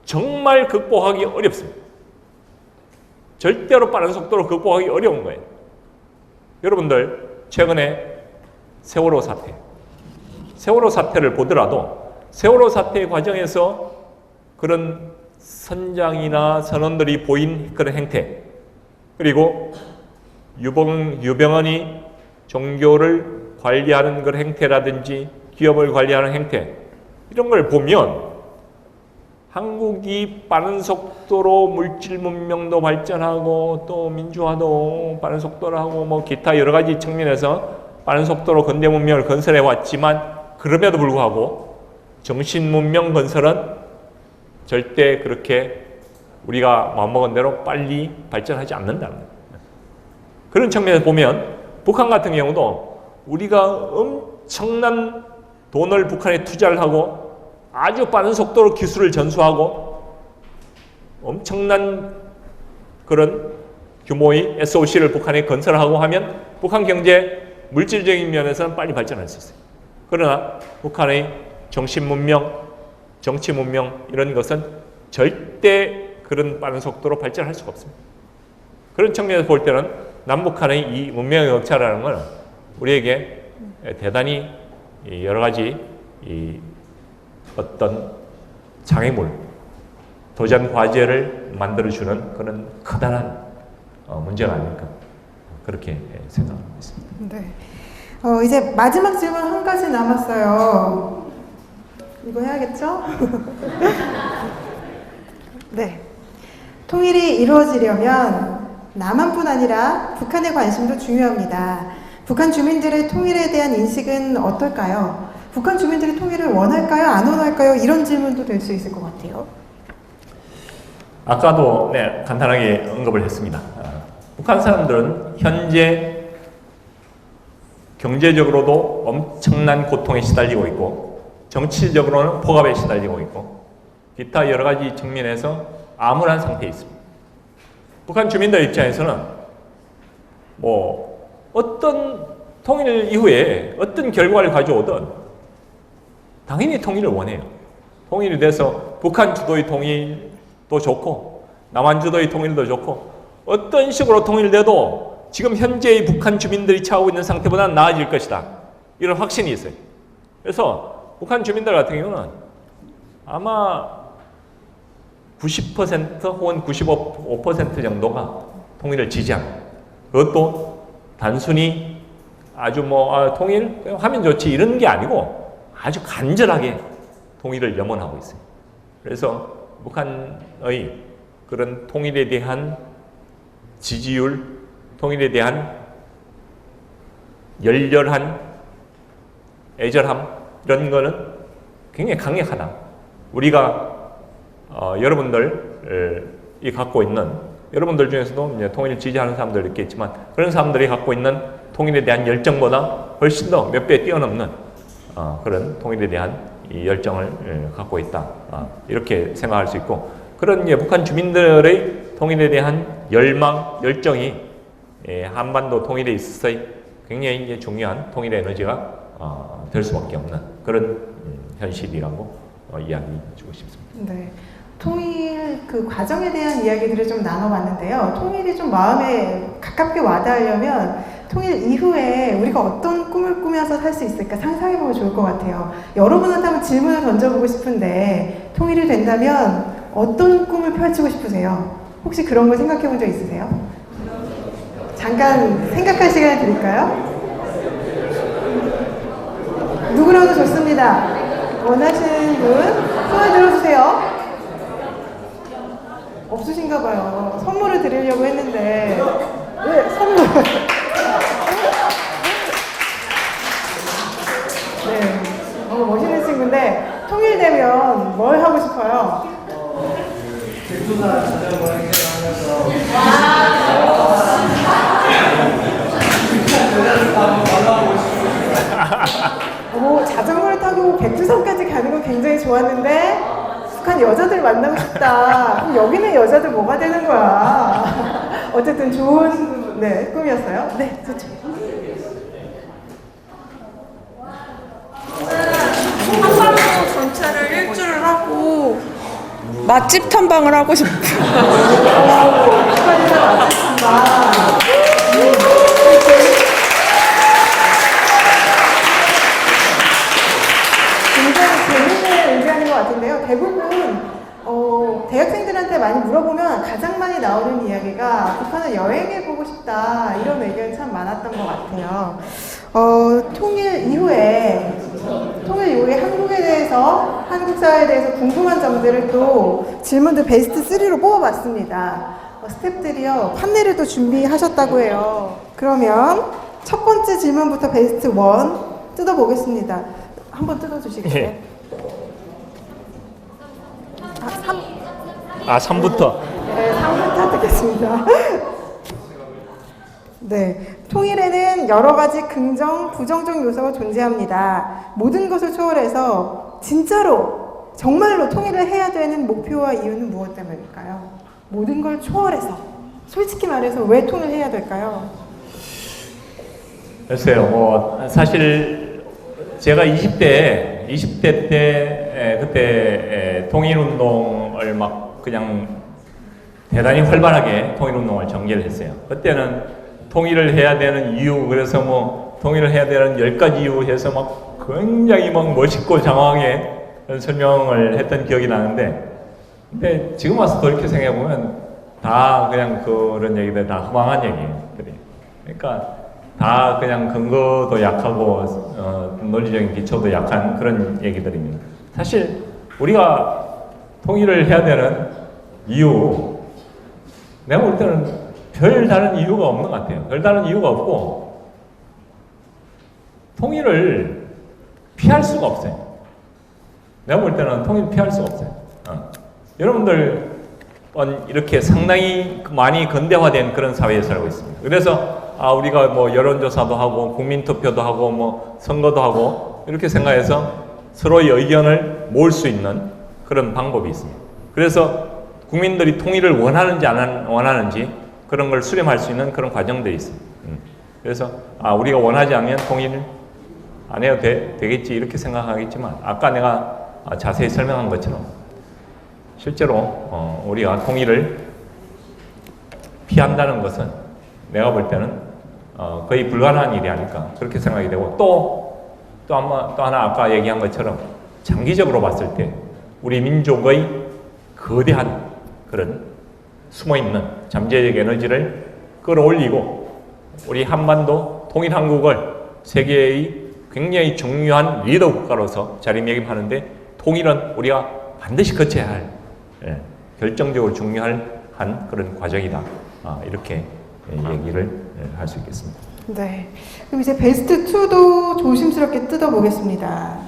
정말 극복하기 어렵습니다. 절대로 빠른 속도로 극복하기 어려운 거예요. 여러분들 최근에 세월호 사태. 세월호 사태를 보더라도 세월호 사태 과정에서 그런 선장이나 선원들이 보인 그런 행태, 그리고 유병헌이 종교를 관리하는 그런 행태라든지 기업을 관리하는 행태, 이런 걸 보면 한국이 빠른 속도로 물질 문명도 발전하고 또 민주화도 빠른 속도로 하고 뭐 기타 여러 가지 측면에서 빠른 속도로 근대 문명을 건설해 왔지만, 그럼에도 불구하고 정신 문명 건설은 절대 그렇게 우리가 마음먹은 대로 빨리 발전하지 않는다는 거예요. 그런 측면에서 보면 북한 같은 경우도 우리가 엄청난 돈을 북한에 투자를 하고 아주 빠른 속도로 기술을 전수하고 엄청난 그런 규모의 SOC를 북한에 건설하고 하면 북한 경제 물질적인 면에서는 빨리 발전할 수 있어요. 그러나 북한의 정신 문명, 정치 문명 이런 것은 절대 그런 빠른 속도로 발전할 수가 없습니다. 그런 측면에서 볼 때는 남북한의 이 문명의 격차라는 것은 우리에게 대단히 여러 가지 어떤 장애물, 도전 과제를 만들어주는 그런 커다란 문제가 아닐까, 그렇게 생각하고 있습니다. 네. 이제 마지막 질문 한 가지 남았어요. 이거 해야겠죠? 네. 통일이 이루어지려면 남한뿐 아니라 북한의 관심도 중요합니다. 북한 주민들의 통일에 대한 인식은 어떨까요? 북한 주민들이 통일을 원할까요? 안 원할까요? 이런 질문도 될 수 있을 것 같아요. 아까도 간단하게 언급을 했습니다. 북한 사람들은 현재 경제적으로도 엄청난 고통에 시달리고 있고 정치적으로는 폭압에 시달리고 있고 기타 여러 가지 측면에서 암울한 상태에 있습니다. 북한 주민들 입장에서는 뭐 어떤 통일 이후에 어떤 결과를 가져오든 당연히 통일을 원해요. 통일이 돼서 북한 주도의 통일도 좋고 남한 주도의 통일도 좋고 어떤 식으로 통일돼도 지금 현재의 북한 주민들이 처하고 있는 상태보다는 나아질 것이다, 이런 확신이 있어요. 그래서 북한 주민들 같은 경우는 아마 90% 혹은 95% 정도가 통일을 지지합니다. 그것도 단순히 아주 통일 하면 좋지 이런 게 아니고 아주 간절하게 통일을 염원하고 있어요. 그래서 북한의 그런 통일에 대한 지지율, 통일에 대한 열렬한 애절함, 이런 거는 굉장히 강력하다. 우리가 여러분들이 갖고 있는, 여러분들 중에서도 이제 통일을 지지하는 사람들 있겠지만 그런 사람들이 갖고 있는 통일에 대한 열정보다 훨씬 더 몇 배 뛰어넘는 그런 통일에 대한 이 열정을 갖고 있다, 이렇게 생각할 수 있고, 그런 북한 주민들의 통일에 대한 열망, 열정이 한반도 통일에 있어서 굉장히 중요한 통일의 에너지가 될 수밖에 없는 그런 현실이라고 이야기해주고 싶습니다. 네. 통일 그 과정에 대한 이야기들을 좀 나눠봤는데요. 통일이 좀 마음에 가깝게 와닿으려면 통일 이후에 우리가 어떤 꿈을 꾸면서 살 수 있을까 상상해보면 좋을 것 같아요. 여러분한테 한번 질문을 던져보고 싶은데, 통일이 된다면 어떤 꿈을 펼치고 싶으세요? 혹시 그런 걸 생각해본 적 있으세요? 잠깐 생각할 시간을 드릴까요? 누구라도 좋습니다. 원하시는 분 손을 들어주세요. 없으신가 봐요. 선물을 드리려고 했는데. 네, 선물. 네, 멋있는 친구인데 통일되면 뭘 하고 싶어요? 백두산 자전거 행사하면서 자전거를 타고 백두산까지 가는 건 굉장히 좋았는데 북한 여자들 만나고 싶다. 그럼 여기는 여자들 뭐가 되는 거야? 어쨌든 좋은 꿈이었어요. 네, 좋죠. 한반도 전체를 일주를 하고 맛집 탐방을 하고 싶어요. 대부분 대학생들한테 많이 물어보면 가장 많이 나오는 이야기가 북한을 여행해보고 싶다 이런 의견이 참 많았던 것 같아요. 통일 이후에 한국에 대해서, 한국 사회에 대해서 궁금한 점들을 또 질문들 베스트 3로 뽑아봤습니다. 스태프들이요 판넬을 또 준비하셨다고 해요. 그러면 첫 번째 질문부터 베스트 1 뜯어보겠습니다. 한번 뜯어주시겠어요? 예. 3. 3부터. 네, 3부터 뜯겠습니다. 네, 통일에는 여러 가지 긍정, 부정적 요소가 존재합니다. 모든 것을 초월해서 진짜로, 정말로 통일을 해야 되는 목표와 이유는 무엇 때문일까요? 모든 걸 초월해서, 솔직히 말해서 왜 통일해야 될까요? 글쎄요, 사실 제가 20대 때 그때 통일운동을 막 그냥 대단히 활발하게 통일운동을 전개를 했어요. 그때는 통일을 해야 되는 이유, 그래서 통일을 해야 되는 10가지 이유 해서 막 굉장히 막 멋있고 장황하게 설명을 했던 기억이 나는데, 근데 지금 와서 돌이켜 생각해보면 다 그냥 그런 얘기들 다 허망한 얘기들이. 그러니까 다 그냥 근거도 약하고 논리적인 기초도 약한 그런 얘기들입니다. 사실 우리가 통일을 해야 되는 이유, 내가 볼 때는 별 다른 이유가 없는 것 같아요. 별 다른 이유가 없고 통일을 피할 수가 없어요. 내가 볼 때는 통일 피할 수가 없어요. 여러분들 이렇게 상당히 많이 근대화된 그런 사회에 살고 있습니다. 그래서 우리가 여론조사도 하고 국민투표도 하고 선거도 하고 이렇게 생각해서 서로의 의견을 모을 수 있는 그런 방법이 있습니다. 그래서 국민들이 통일을 원하는지 안 원하는지 그런 걸 수렴할 수 있는 그런 과정들이 있습니다. 그래서 우리가 원하지 않으면 통일 안 해도 되겠지 이렇게 생각하겠지만, 아까 내가 자세히 설명한 것처럼 실제로 우리가 통일을 피한다는 것은 내가 볼 때는 거의 불가능한 일이 아닐까 그렇게 생각이 되고, 또 하나 아까 얘기한 것처럼 장기적으로 봤을 때 우리 민족의 거대한 그런 숨어있는 잠재적 에너지를 끌어올리고 우리 한반도 통일한국을 세계의 굉장히 중요한 리더 국가로서 자리매김하는데 통일은 우리가 반드시 거쳐야 할 결정적으로 중요한 그런 과정이다. 이렇게 얘기를 할 수 있겠습니다. 네. 그럼 이제 베스트 2도 조심스럽게 뜯어보겠습니다.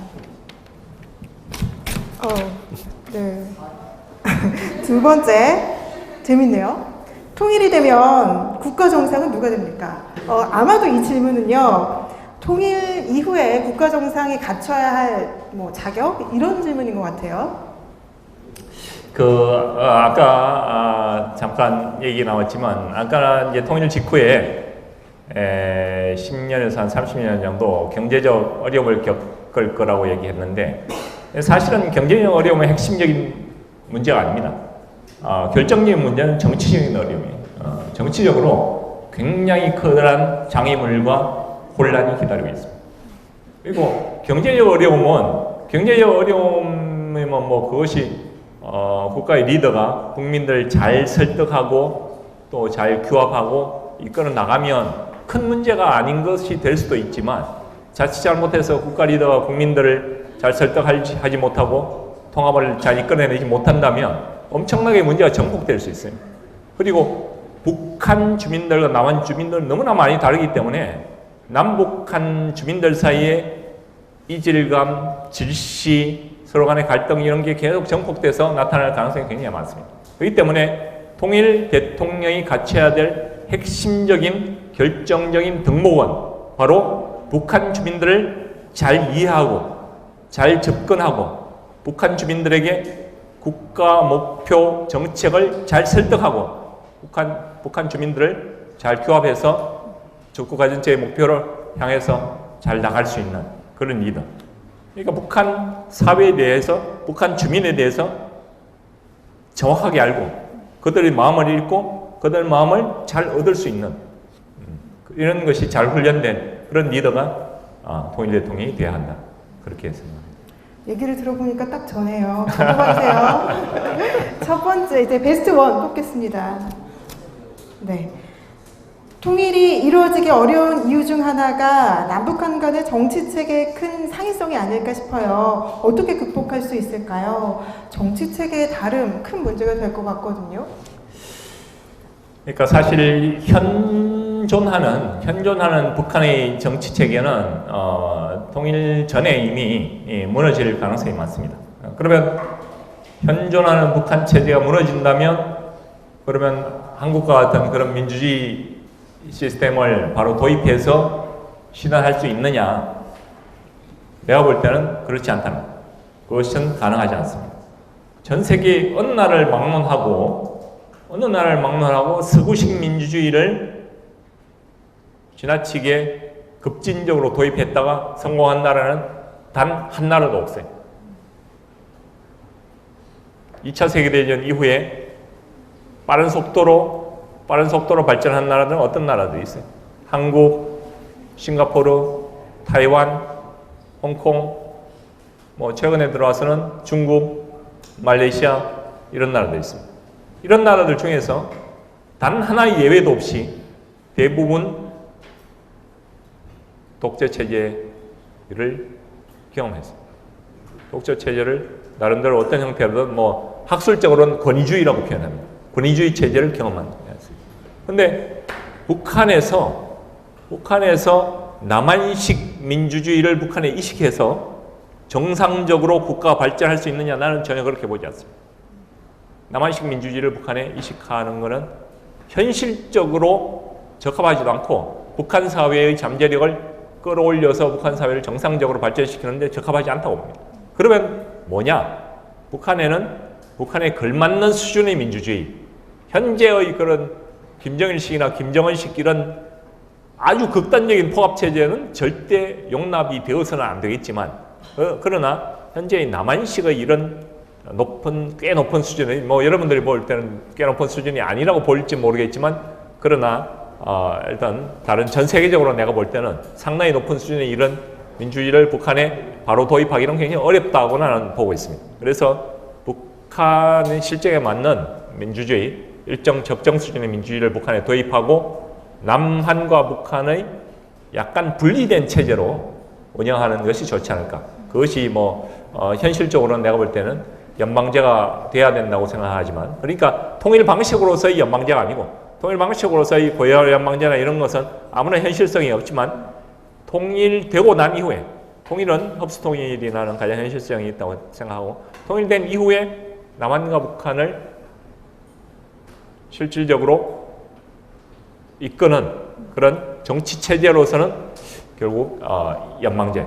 네. 두 번째, 재밌네요. 통일이 되면 국가 정상은 누가 됩니까? 아마도 이 질문은요, 통일 이후에 국가 정상이 갖춰야 할 자격? 이런 질문인 것 같아요. 아까 잠깐 얘기 나왔지만, 아까 이제 통일 직후에 10년에서 한 30년 정도 경제적 어려움을 겪을 거라고 얘기했는데, 사실은 경제적 어려움은 핵심적인 문제가 아닙니다. 결정적인 문제는 정치적인 어려움이에요. 정치적으로 굉장히 커다란 장애물과 혼란이 기다리고 있습니다. 그리고 경제적 어려움은 그것이 국가의 리더가 국민들을 잘 설득하고 또 잘 규합하고 이끌어 나가면 큰 문제가 아닌 것이 될 수도 있지만, 자칫 잘못해서 국가 리더가 국민들을 잘 설득하지 못하고 통합을 잘 이끌어내지 못한다면 엄청나게 문제가 전폭될 수 있어요. 그리고 북한 주민들과 남한 주민들은 너무나 많이 다르기 때문에 남북한 주민들 사이에 이질감, 질시, 서로 간의 갈등 이런 게 계속 전폭돼서 나타날 가능성이 굉장히 많습니다. 그렇기 때문에 통일 대통령이 갖춰야 될 핵심적인 결정적인 덕목은 바로 북한 주민들을 잘 이해하고 잘 접근하고 북한 주민들에게 국가 목표 정책을 잘 설득하고 북한 주민들을 잘 규합해서 적국가전체의 목표를 향해서 잘 나갈 수 있는 그런 리더. 그러니까 북한 사회에 대해서, 북한 주민에 대해서 정확하게 알고 그들의 마음을 읽고 그들의 마음을 잘 얻을 수 있는 이런 것이 잘 훈련된 그런 리더가 통일 대통령이 되어야 한다. 그렇게 생각합니다. 얘기를 들어보니까 딱 전해요. 적어봐주세요. 첫 번째, 이제 베스트 원 뽑겠습니다. 네. 통일이 이루어지기 어려운 이유 중 하나가 남북한 간의 정치체계의 큰 상이성이 아닐까 싶어요. 어떻게 극복할 수 있을까요? 정치체계의 다름, 큰 문제가 될 것 같거든요. 그러니까 사실 현존하는 북한의 정치 체계는 통일 전에 이미 무너질 가능성이 많습니다. 그러면 현존하는 북한 체제가 무너진다면 그러면 한국과 같은 그런 민주주의 시스템을 바로 도입해서 실현할 수 있느냐? 내가 볼 때는 그렇지 않다는 거예요. 그것은 가능하지 않습니다. 전 세계 어느 나라를 막론하고 서구식 민주주의를 지나치게 급진적으로 도입했다가 성공한 나라는 단 한 나라도 없어요. 2차 세계대전 이후에 빠른 속도로 발전한 나라들은 어떤 나라들이 있어요? 한국, 싱가포르, 타이완, 홍콩, 뭐 최근에 들어와서는 중국, 말레이시아 이런 나라들이 있습니다. 이런 나라들 중에서 단 하나의 예외도 없이 대부분 독재 체제를 경험했습니다. 독재 체제를 나름대로 어떤 형태로든 뭐 학술적으로는 권위주의라고 표현합니다. 권위주의 체제를 경험한 거였습니다. 근데 북한에서 남한식 민주주의를 북한에 이식해서 정상적으로 국가가 발전할 수 있느냐? 나는 전혀 그렇게 보지 않습니다. 남한식 민주주의를 북한에 이식하는 것은 현실적으로 적합하지도 않고 북한 사회의 잠재력을 끌어올려서 북한 사회를 정상적으로 발전시키는데 적합하지 않다고 봅니다. 그러면 뭐냐? 북한에 걸맞는 수준의 민주주의, 현재의 그런 김정일식이나 김정은식 이런 아주 극단적인 포갑체제는 절대 용납이 되어서는 안 되겠지만, 그러나 현재의 남한식의 이런 꽤 높은 수준의, 뭐 여러분들이 볼 때는 꽤 높은 수준이 아니라고 볼지 모르겠지만, 그러나 일단 다른 전 세계적으로 내가 볼 때는 상당히 높은 수준의 이런 민주주의를 북한에 바로 도입하기는 굉장히 어렵다고 나는 보고 있습니다. 그래서 북한의 실정에 맞는 민주주의, 일정 적정 수준의 민주주의를 북한에 도입하고 남한과 북한의 약간 분리된 체제로 운영하는 것이 좋지 않을까. 그것이 현실적으로는 내가 볼 때는 연방제가 돼야 된다고 생각하지만, 그러니까 통일 방식으로서의 연방제가 아니고, 통일 방식으로서의 고열 연방제나 이런 것은 아무런 현실성이 없지만, 통일되고 난 이후에, 통일은 흡수통일이라는 가장 현실성이 있다고 생각하고, 통일된 이후에 남한과 북한을 실질적으로 이끄는 그런 정치 체제로서는 결국 연방제,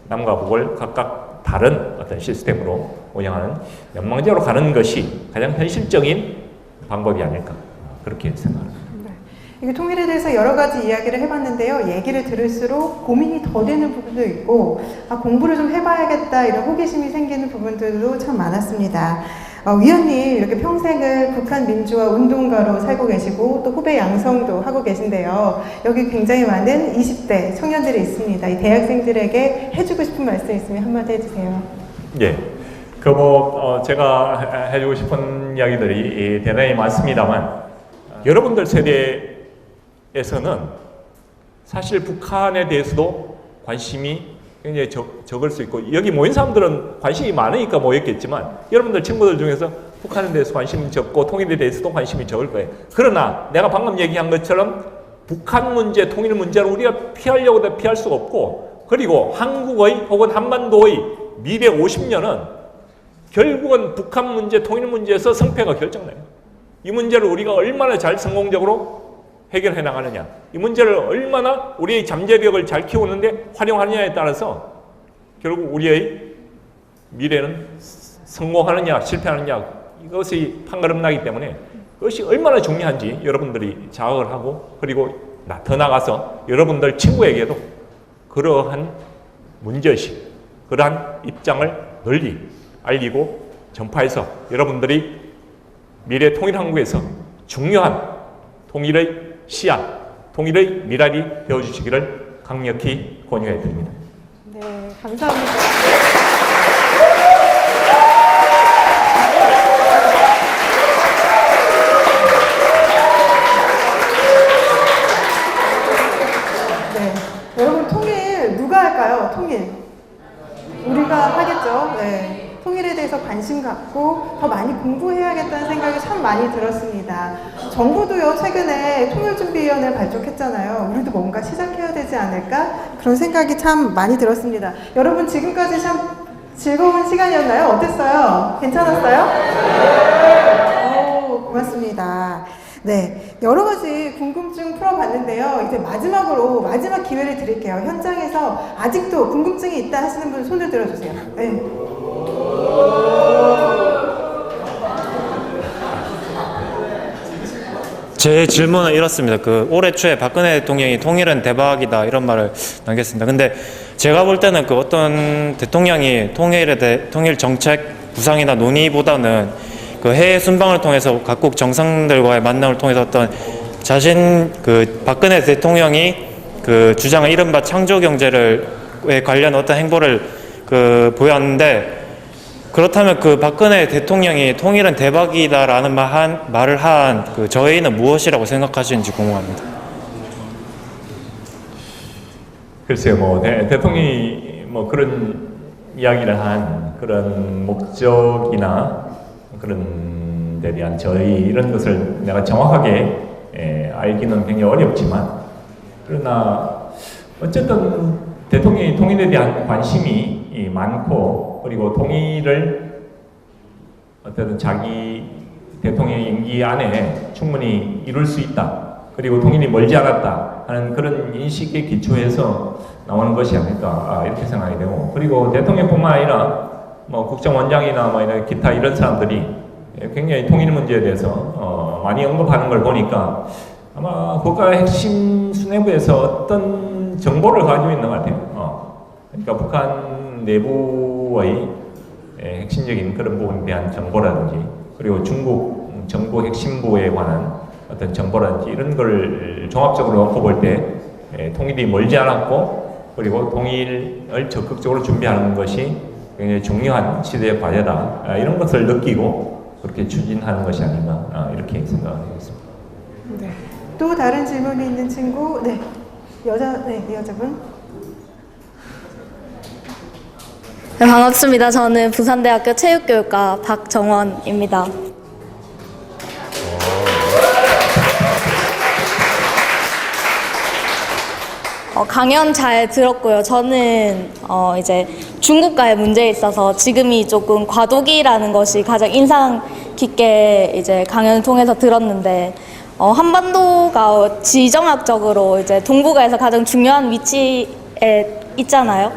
남과 북을 각각 다른 어떤 시스템으로 운영하는 연방제로 가는 것이 가장 현실적인 방법이 아닐까, 그렇게 생각합니다. 이게 통일에 대해서 여러 가지 이야기를 해봤는데요. 얘기를 들을수록 고민이 더 되는 부분도 있고, 공부를 좀 해봐야겠다 이런 호기심이 생기는 부분들도 참 많았습니다. 위원님 이렇게 평생을 북한 민주화 운동가로 살고 계시고 또 후배 양성도 하고 계신데요. 여기 굉장히 많은 20대 청년들이 있습니다. 이 대학생들에게 해주고 싶은 말씀 있으면 한마디 해주세요. 예, 제가 해주고 싶은 이야기들이 대단히 많습니다만, 여러분들 세대에서는 사실 북한에 대해서도 관심이 굉장히 적을 수 있고, 여기 모인 사람들은 관심이 많으니까 모였겠지만, 여러분들 친구들 중에서 북한에 대해서 관심이 적고 통일에 대해서도 관심이 적을 거예요. 그러나 내가 방금 얘기한 것처럼 북한 문제, 통일 문제를 우리가 피하려고 해도 피할 수가 없고, 그리고 한국의 혹은 한반도의 미래 50년은 결국은 북한 문제, 통일 문제에서 승패가 결정나요. 이 문제를 우리가 얼마나 잘 성공적으로 해결해 나가느냐, 이 문제를 얼마나 우리의 잠재력을 잘 키우는데 활용하느냐에 따라서 결국 우리의 미래는 성공하느냐 실패하느냐, 이것이 판가름나기 때문에 그것이 얼마나 중요한지 여러분들이 자각을 하고, 그리고 더 나가서 여러분들 친구에게도 그러한 문제의식, 그러한 입장을 널리 알리고 전파해서 여러분들이 미래 통일 한국에서 중요한 통일의 씨앗, 통일의 미랄이 되어주시기를 강력히 권유해 드립니다. 네, 감사합니다. 네, 여러분 통일 누가 할까요? 통일 우리가 하겠죠. 네. 통일에 대해서 관심 갖고 더 많이 공부해야겠다는 생각이 참 많이 들었습니다. 정부도요, 최근에 통일준비위원회를 발족했잖아요. 우리도 뭔가 시작해야 되지 않을까? 그런 생각이 참 많이 들었습니다. 여러분, 지금까지 참 즐거운 시간이었나요? 어땠어요? 괜찮았어요? 오, 고맙습니다. 네, 여러 가지 궁금증 풀어봤는데요. 이제 마지막으로 마지막 기회를 드릴게요. 현장에서 아직도 궁금증이 있다 하시는 분 손을 들어주세요. 네. 제 질문은 이렇습니다. 올해 초에 박근혜 대통령이 통일은 대박이다 이런 말을 남겼습니다. 근데 제가 볼 때는 어떤 대통령이 통일 정책 구상이나 논의보다는 해외 순방을 통해서 각국 정상들과의 만남을 통해서 어떤 박근혜 대통령이 주장한 이른바 창조 경제에 관련 어떤 행보를 보였는데, 그렇다면 박근혜 대통령이 통일은 대박이다라는 말을 한 저희는 무엇이라고 생각하시는지 궁금합니다. 글쎄요, 대통령이 그런 이야기를 한 그런 목적이나 그런 데 대한 저희 이런 것을 내가 정확하게 알기는 굉장히 어렵지만, 그러나 어쨌든 대통령이 통일에 대한 관심이 많고, 그리고 통일을 어쨌든 자기 대통령의 임기 안에 충분히 이룰 수 있다, 그리고 통일이 멀지 않았다 하는 그런 인식에 기초해서 나오는 것이 아닐까 이렇게 생각이 되고, 그리고 대통령뿐만 아니라 국정원장이나 이런 기타 이런 사람들이 굉장히 통일 문제에 대해서 많이 언급하는 걸 보니까 아마 국가의 핵심 수뇌부에서 어떤 정보를 가지고 있는 것 같아요. 그러니까 북한 내부의 핵심적인 그런 부분에 대한 정보라든지, 그리고 중국 정부 핵심부에 관한 어떤 정보라든지 이런 걸 종합적으로 놓고 볼 때 통일이 멀지 않았고, 그리고 통일을 적극적으로 준비하는 것이 굉장히 중요한 시대의 과제다, 이런 것을 느끼고 그렇게 추진하는 것이 아닌가 이렇게 생각하겠습니다. 네. 또 다른 질문이 있는 친구, 네, 여자분. 네, 반갑습니다. 저는 부산대학교 체육교육과 박정원입니다. 강연 잘 들었고요. 저는 이제 중국과의 문제에 있어서 지금이 조금 과도기라는 것이 가장 인상 깊게 이제 강연을 통해서 들었는데, 한반도가 지정학적으로 이제 동북아에서 가장 중요한 위치에 있잖아요.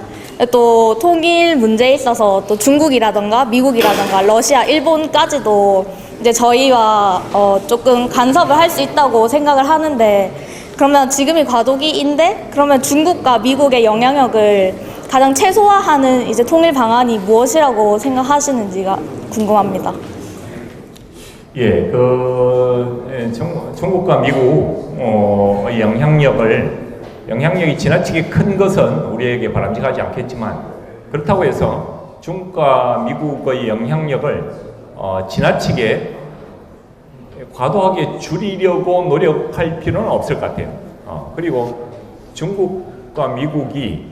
또 통일 문제에 있어서 또 중국이라던가 미국이라던가 러시아, 일본까지도 이제 저희와 조금 간섭을 할 수 있다고 생각을 하는데, 그러면 지금이 과도기인데, 그러면 중국과 미국의 영향력을 가장 최소화하는 이제 통일 방안이 무엇이라고 생각하시는지가 궁금합니다. 예, 중국과 미국의 영향력이 지나치게 큰 것은 우리에게 바람직하지 않겠지만, 그렇다고 해서 중국과 미국의 영향력을 지나치게 과도하게 줄이려고 노력할 필요는 없을 것 같아요. 그리고 중국과 미국이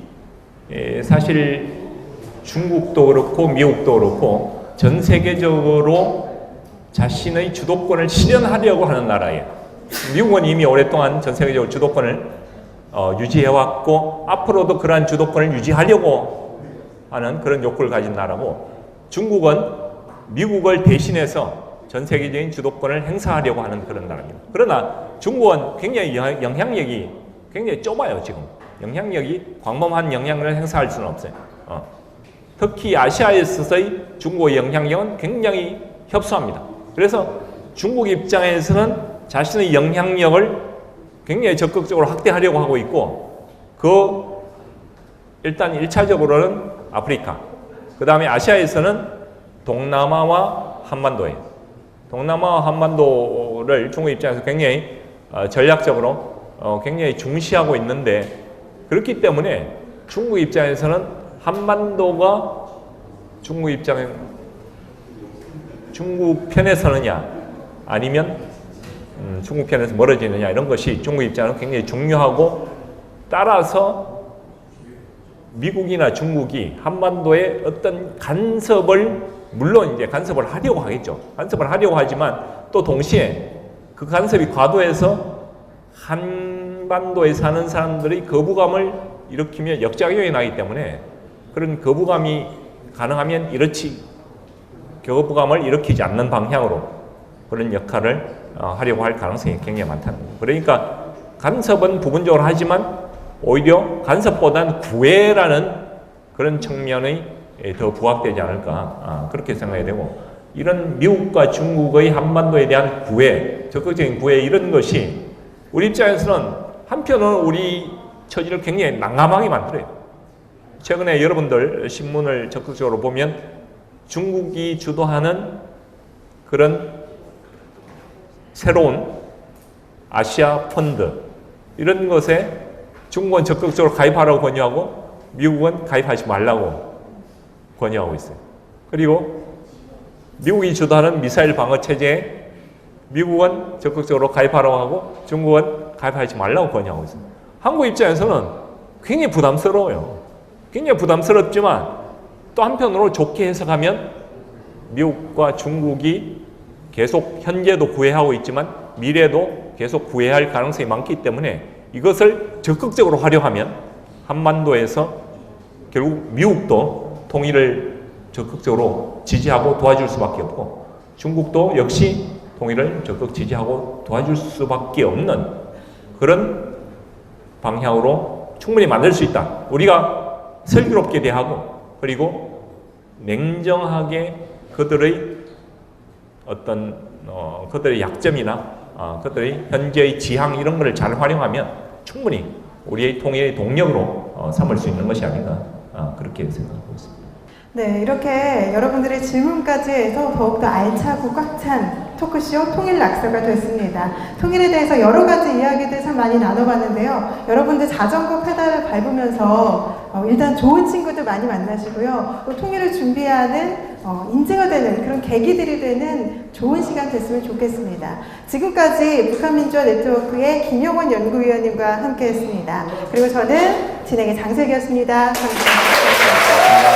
사실 중국도 그렇고 미국도 그렇고 전 세계적으로 자신의 주도권을 실현하려고 하는 나라예요. 미국은 이미 오랫동안 전 세계적으로 주도권을 유지해왔고, 앞으로도 그러한 주도권을 유지하려고 하는 그런 욕구를 가진 나라고, 중국은 미국을 대신해서 전 세계적인 주도권을 행사하려고 하는 그런 나라입니다. 그러나 중국은 굉장히 영향력이 굉장히 좁아요. 지금 영향력이 광범한 영향력을 행사할 수는 없어요. 특히 아시아에 있어서의 중국의 영향력은 굉장히 협소합니다. 그래서 중국 입장에서는 자신의 영향력을 굉장히 적극적으로 확대하려고 하고 있고, 일단 1차적으로는 아프리카, 그 다음에 아시아에서는 동남아와 한반도예요. 동남아와 한반도를 중국 입장에서 굉장히 전략적으로 굉장히 중시하고 있는데, 그렇기 때문에 중국 입장에서는 한반도가 중국 편에 서느냐 아니면 중국 편에서 멀어지느냐 이런 것이 중국 입장은 굉장히 중요하고, 따라서 미국이나 중국이 한반도에 어떤 간섭을, 물론 이제 간섭을 하려고 하겠죠. 간섭을 하려고 하지만 또 동시에 그 간섭이 과도해서 한반도에 사는 사람들이 거부감을 일으키며 역작용이 나기 때문에, 그런 거부감이 가능하면 거부감을 일으키지 않는 방향으로 그런 역할을 하려고 할 가능성이 굉장히 많다는 거예요. 그러니까 간섭은 부분적으로 하지만 오히려 간섭보다는 구애라는 그런 측면이 더 부각되지 않을까, 그렇게 생각이 되고, 이런 미국과 중국의 한반도에 대한 구애, 적극적인 구애, 이런 것이 우리 입장에서는 한편으로는 우리 처지를 굉장히 난감하게 만들어요. 최근에 여러분들 신문을 적극적으로 보면 중국이 주도하는 그런 새로운 아시아 펀드, 이런 것에 중국은 적극적으로 가입하라고 권유하고 미국은 가입하지 말라고 권유하고 있어요. 그리고 미국이 주도하는 미사일 방어 체제에 미국은 적극적으로 가입하라고 하고 중국은 가입하지 말라고 권유하고 있어요. 한국 입장에서는 굉장히 부담스러워요. 굉장히 부담스럽지만 또 한편으로 좋게 해석하면 미국과 중국이 계속 현재도 구애하고 있지만 미래도 계속 구애할 가능성이 많기 때문에 이것을 적극적으로 활용하면 한반도에서 결국 미국도 통일을 적극적으로 지지하고 도와줄 수밖에 없고, 중국도 역시 통일을 적극 지지하고 도와줄 수밖에 없는 그런 방향으로 충분히 만들 수 있다. 우리가 슬기롭게 대하고, 그리고 냉정하게 그들의 어떤 그들의 약점이나 그들의 현재의 지향, 이런 것을 잘 활용하면 충분히 우리의 통일의 동력으로 삼을 수 있는 것이 아닌가, 그렇게 생각하고 있습니다. 네, 이렇게 여러분들의 질문까지 해서 더욱더 알차고 꽉 찬 토크쇼 통일 낙서가 됐습니다. 통일에 대해서 여러 가지 이야기들 참 많이 나눠봤는데요. 여러분들 자전거 페달을 밟으면서 일단 좋은 친구들 많이 만나시고요. 또 통일을 준비하는 인재가 되는 그런 계기들이 되는 좋은 시간 됐으면 좋겠습니다. 지금까지 북한민주화 네트워크의 김용원 연구위원님과 함께했습니다. 그리고 저는 진행의 장슬기였습니다. 감사합니다.